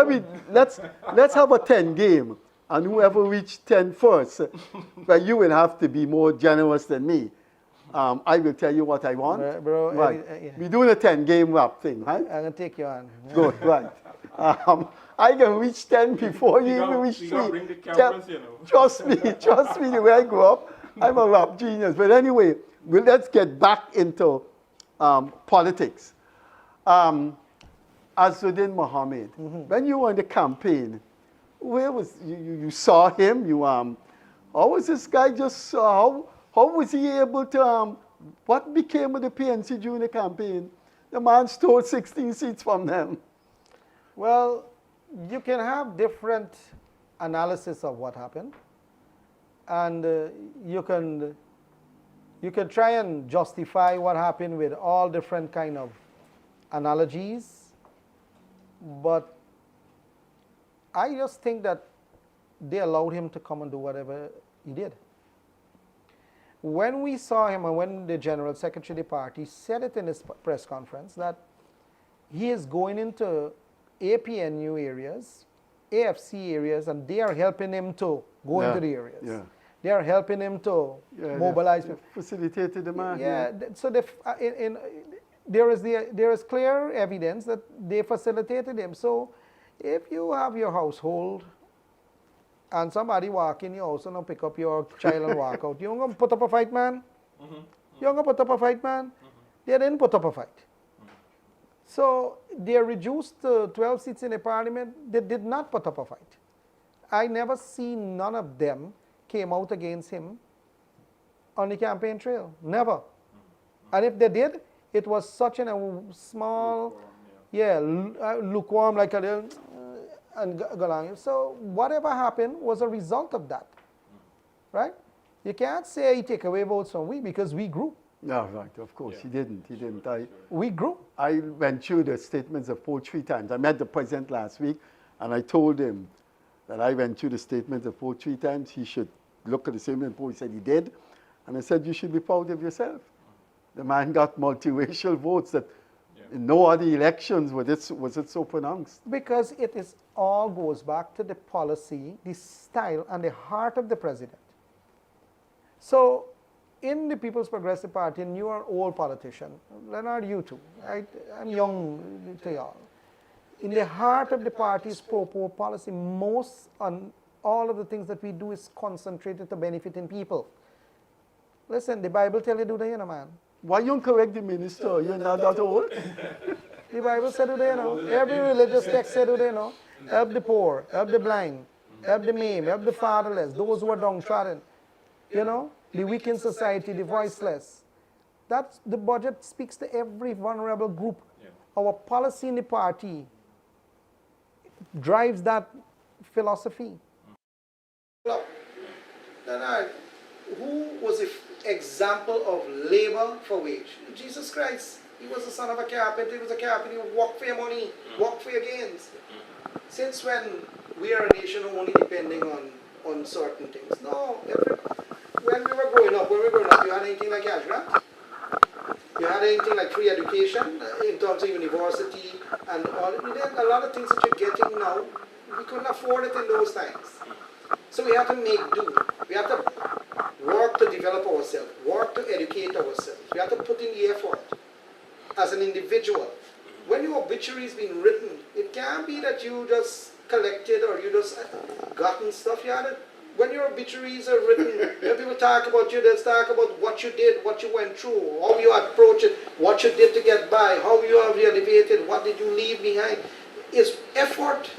Let's have a 10 game, and whoever reached 10 first, but you will have to be more generous than me. I will tell you what I want. Bro, Right. yeah. We're doing a 10-game rap thing, right? I'm going to take you on. Good, right. I can reach 10 before you even reach 3. You gotta bring the cameras, you know. Trust me, the way I grew up, I'm a rap genius. But anyway, let's get back into politics. Azuddin Mohammed, when you were in the campaign, where was you saw him? How was this guy just, how was he able to, what became of the PNC during the campaign? The man stole 16 seats from them. Well, you can have different analysis of what happened, and you can try and justify what happened with all different kind of analogies, but I just think that they allowed him to come and do whatever he did. When we saw him, and when the General Secretary of the party said it in his press conference, that he is going into APNU areas, AFC areas, and they are helping him to go into the areas. Yeah. They are helping him to mobilize they people. facilitated the man. Yeah, so there is clear evidence that they facilitated him. So if you have your household and somebody walk in your house and pick up your child and walk out, you going to put up a fight, man? You going to put up a fight, man? They didn't put up a fight. So they reduced 12 seats in the parliament. They did not put up a fight. I never seen none of them came out against him on the campaign trail. Never. And if they did, it was such a small, lukewarm, like a little, and go along. So whatever happened was a result of that, right? You can't say he take away votes from we, because we grew. No, right, of course, he didn't. We grew. I went through the statements of Poe 3 times. I met the president last week, and I told him that I went through the statements of Poe 3 times. He should look at the statement of Poe. He said he did. And I said, you should be proud of yourself. The man got multiracial votes that in no other elections was it so pronounced. Because it is all goes back to the policy, the style, and the heart of the president. So in the People's Progressive Party, and you are old politician, Leonard, you too, right? I'm young to y'all. In the heart of the party's pro-poor policy, most on all of the things that we do is concentrated to benefiting people. Listen, the Bible tell you do that, you know, man. Why you don't correct the minister? You're not that old. The Bible said, do they know? Every religious text said, do they know? Help the poor, help the blind, help the maimed, help the fatherless, those who are downtrodden. You know, the weak in society, the voiceless. That's the budget speaks to every vulnerable group. Yeah. Our policy in the party drives that philosophy. Look, Leonard, who was the example of labor for wage? Jesus Christ. He was the son of a carpenter. He was a carpenter. He worked for your money, worked for your gains. Since when we are a nation only depending on certain things? No. When we were growing up, you had anything like cash grant? You had anything like free education in terms of university and all. A lot of things that you're getting now, we couldn't afford it in those times. So we have to make do. We have to work to develop ourselves, work to educate ourselves. We have to put in the effort as an individual. When your obituary is being written, it can't be that you just collected or you just gotten stuff. You had to, when your obituaries are written, when people talk about you, they'll talk about what you did, what you went through, how you approached it, what you did to get by, how you have elevated, what did you leave behind. It's effort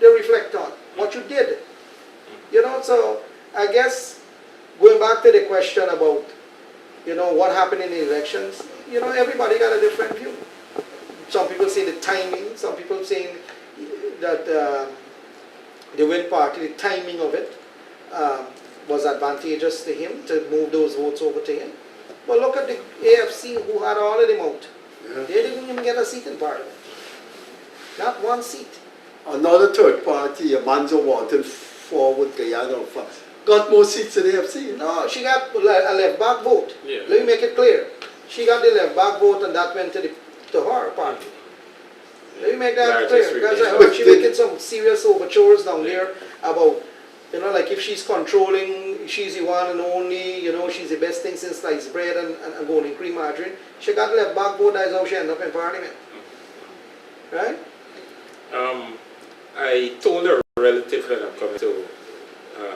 they reflect on, what you did. You know, so I guess going back to the question about, you know, what happened in the elections, you know, everybody got a different view. Some people say the timing, some people saying that the Win Party, the timing of it was advantageous to him to move those votes over to him. But look at the AFC who had all of them out. Yeah. They didn't even get a seat in Parliament. Not one seat. Another third party, Amanzo Walton, forward Guyana, got more seats in the AFC. No, she got a left back vote. Yeah. Let me make it clear. She got the left back vote and that went to her party. Let me make that clear, because I heard she making some serious overtures down there about, you know, like if she's controlling, she's the one and only, you know, she's the best thing since sliced bread and golden cream margarine. She got left back both eyes how she ended up in parliament. Right? I told a relative that I'm coming to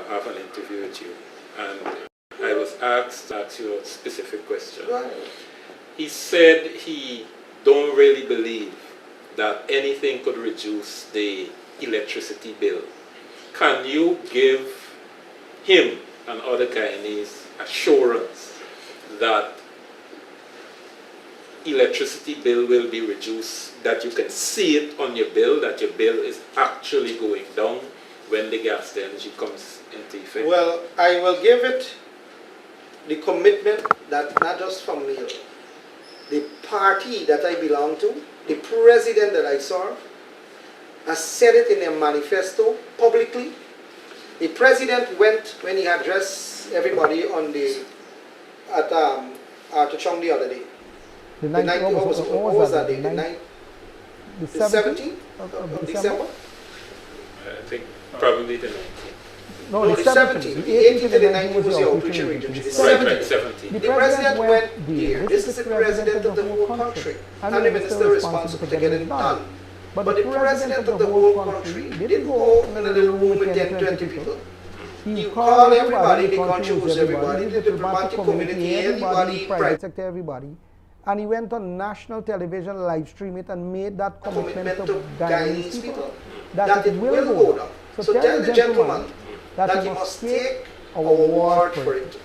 have an interview with you, and I was asked to ask you a specific question. Right. He said he don't really believe that anything could reduce the electricity bill. Can you give him and other Guyanese assurance that electricity bill will be reduced, that you can see it on your bill, that your bill is actually going down when the gas to energy comes into effect? Well, I will give it the commitment that not just from me, the party that I belong to, the president that I serve, has said it in a manifesto publicly. The president went when he addressed everybody on the at Artuchong the other day. The The 19th, what was that day? The The 17th 17th of December? I think probably the 19th. No, No, the the 17th. 17th. The The 18th 18th and and the 19th 19th was was the the outreach outreach region. region. The The Right, 17th. right, 17th. 17th. The The president went there. there. This is the president of the whole country. And the minister responsible to get it done. But the president of the whole country didn't go in a little room with 10, 20 people. He called everybody, the country was everybody, the diplomatic community, everybody, private sector, everybody. And he went on national television, live stream it, and made that commitment to Guyanese people that it will go down. So tell the gentleman that he must take our word for it.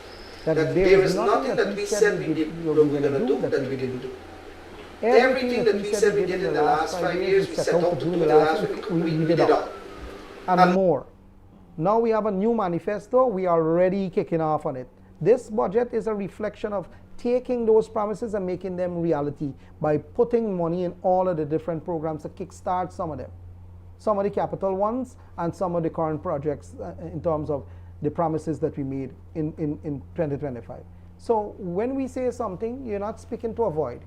That there is nothing that we said we were going to do that we didn't do. Everything that we said we did in the last 5 years, we set out to do in the last week, we did all. And more. Now we have a new manifesto, we are already kicking off on it. This budget is a reflection of taking those promises and making them reality by putting money in all of the different programs to kickstart some of them. Some of the capital ones and some of the current projects in terms of the promises that we made in 2025. So when we say something, you're not speaking to avoid.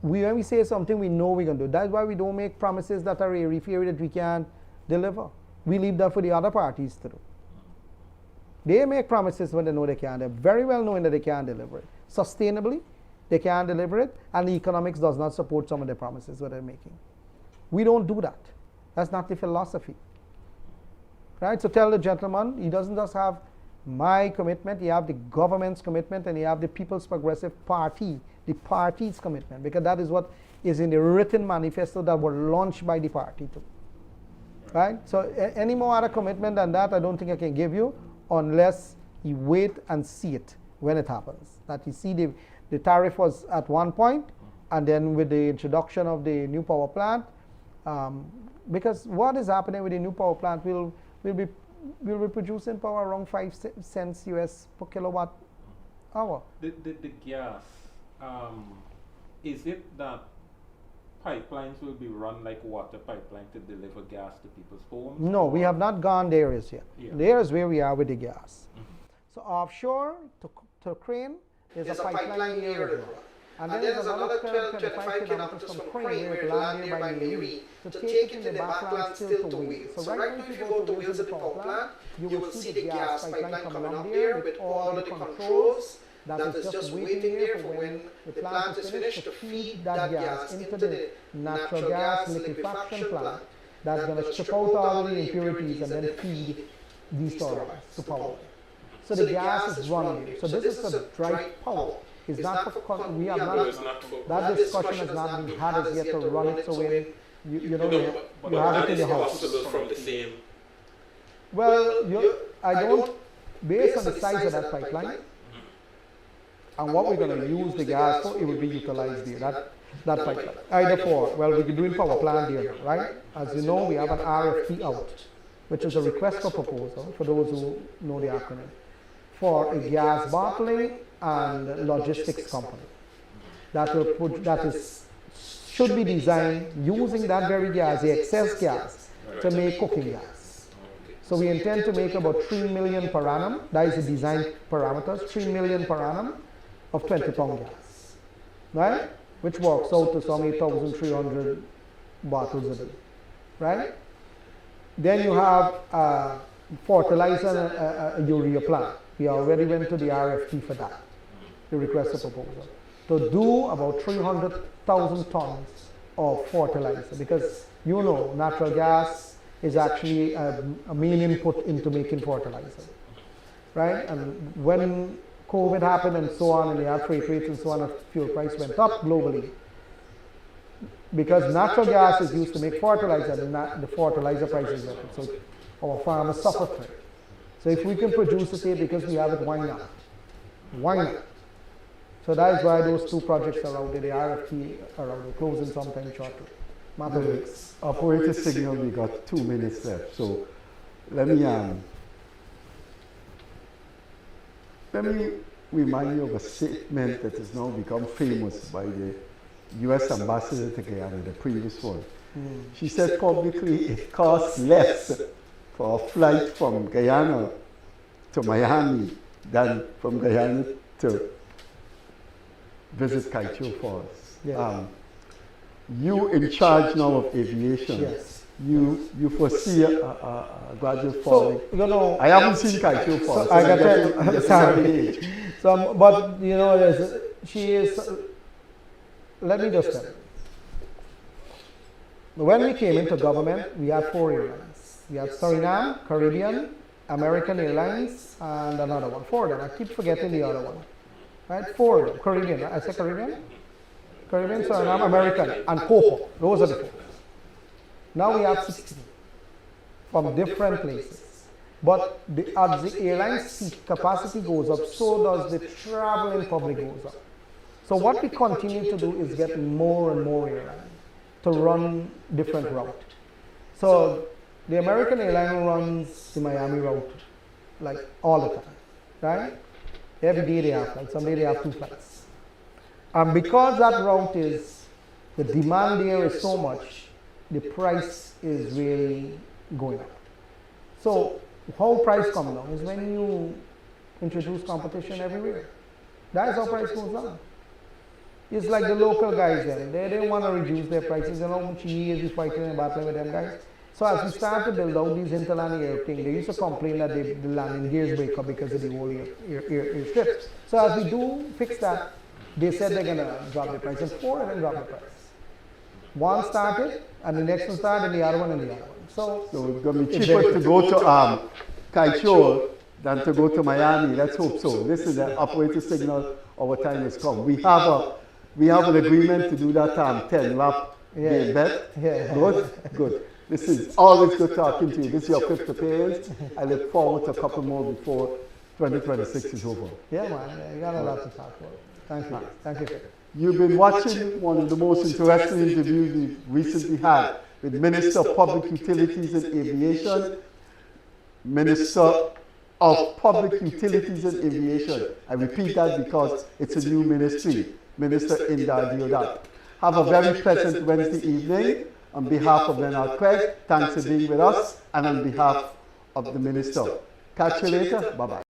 When we say something, we know we're going to do. That's why we don't make promises that are airy-fairy that we can't deliver. We leave that for the other parties to do. They make promises when they know they can. They're very well knowing that they can't deliver it. Sustainably, they can't deliver it, and the economics does not support some of the promises that they're making. We don't do that. That's not the philosophy. Right? So tell the gentleman, he doesn't just have my commitment, he have the government's commitment, and he have the People's Progressive Party, the party's commitment, because that is what is in the written manifesto that were launched by the party too. Right? So any more other commitment than that, I don't think I can give you unless you wait and see it when it happens. That you see the tariff was at one point, and then with the introduction of the new power plant, because what is happening with the new power plant, we'll be producing power around 5 cents US per kilowatt hour. The gas, is it that pipelines will be run like water pipeline to deliver gas to people's homes? No, we have not gone there as yet. Yeah. There is where we are with the gas. So offshore to Crane, there's a pipeline near the road. And then there's another 12-25 kilometers from Crane where it lands near by Mary to take it to the backland still to Wales. So right now if you go to Wales at the power plant, you will see the gas pipeline coming up there with all of the controls that is just waiting there for when the plant is finished to feed that gas into the natural gas liquefaction plant that's going to strip out all the impurities and then feed these turbines to power. So the gas is running there. So this is a dry power. It's not for, we have not, that discussion has not been had as yet to run it, so when you know, you have it in the house. From the same. Well, I don't, based on the size of that pipeline, and what we're going to use the gas for, it will be utilized there, that pipeline. Either for, well, we're doing power plant there, right? As you know, we have an RFP out, which is a request for proposal, for those who know the acronym, for a gas bottling and logistics company that will put, should be designed using that very gas, the excess gas, to make cooking gas. So we intend to make about 3 million per annum. That is the design parameters, 3 million per annum of 20-pound gas, right? Which works out to some 8,300 bottles a day, right? Then you have fertilizer and a urea plant. We already went to the RFP for that, the request for proposal, to do about 300,000 tons of fertilizer, because you know natural gas is actually a main input into making fertilizer, right? And when COVID happened and so on, and the air freight rates and so on, and fuel price went up globally, because natural gas is used to make fertilizer, and the fertilizer prices went up. So our farmers suffer from it. So if we can produce it here because we have it, why not? Why not? So that is why those two projects are out there. The RFP are out there, closing sometime shortly. Matter of weeks. Operator signal, we got 2 minutes left. So let me remind you of a statement that has now become famous by the U.S. ambassador to Guyana, the previous one. She said publicly it costs less for a flight from Guyana to Miami than from Guyana to visit Kaieteur Falls. Yeah. You in charge now of aviation. Yes. You foresee a gradual falling. So, you know, I haven't seen Kaieteur Falls. So I got to sorry. So, but you know, she is. Let me just tell you. When we came into government, we had 4 airlines. We had Suriname, Caribbean, American Airlines, and another one. 4 of them. I keep forgetting the other one. Right? 4 of them. Caribbean. I said Caribbean? Caribbean, Suriname, American, and Coco. Those are the 4. Now we have 16 from different places. But as the airline seat capacity goes up, so does the traveling public goes up. So what we continue to do is get more and more airlines to run different routes. So the American airline runs the Miami route like all the time, right? Every day they have flights, some day they have 2 flights. And because that route is, the demand there is so much, the price is really going up. So how price comes down is when you introduce competition everywhere. That is how price goes down. It's like the local guys then. They didn't want to reduce their prices. You know how much years we fighting and battling with them guys. So as we start to build out these interland air things, they used to complain that the landing gears break up because of the whole air strips. So as we do fix that, they said they're going to drop the price. And 4 of them dropped the price. One started, and the next one started, and the other one, and the other one. So it's going to be cheaper to go to Kaieteur than to go to Miami. Let's hope so. This is the operator signal. Our time has come. We have an agreement to do that 10-lap game bet. Yeah. Good. This is always good talking to you. This is your 5th appearance. I look forward to a couple more before 2026 is over. Yeah, man. You got a lot to talk about. Thank you. Thank you. You've been watching one of the most interesting interviews we've recently had with Minister of Public Utilities and Aviation, Minister of Public Utilities and Aviation. I repeat that because it's a new ministry, Minister Indar Deodat. Have a very pleasant Wednesday evening. On behalf of Leonard Craig, thanks for being with us, and on behalf of the Minister. Catch you later. Bye-bye.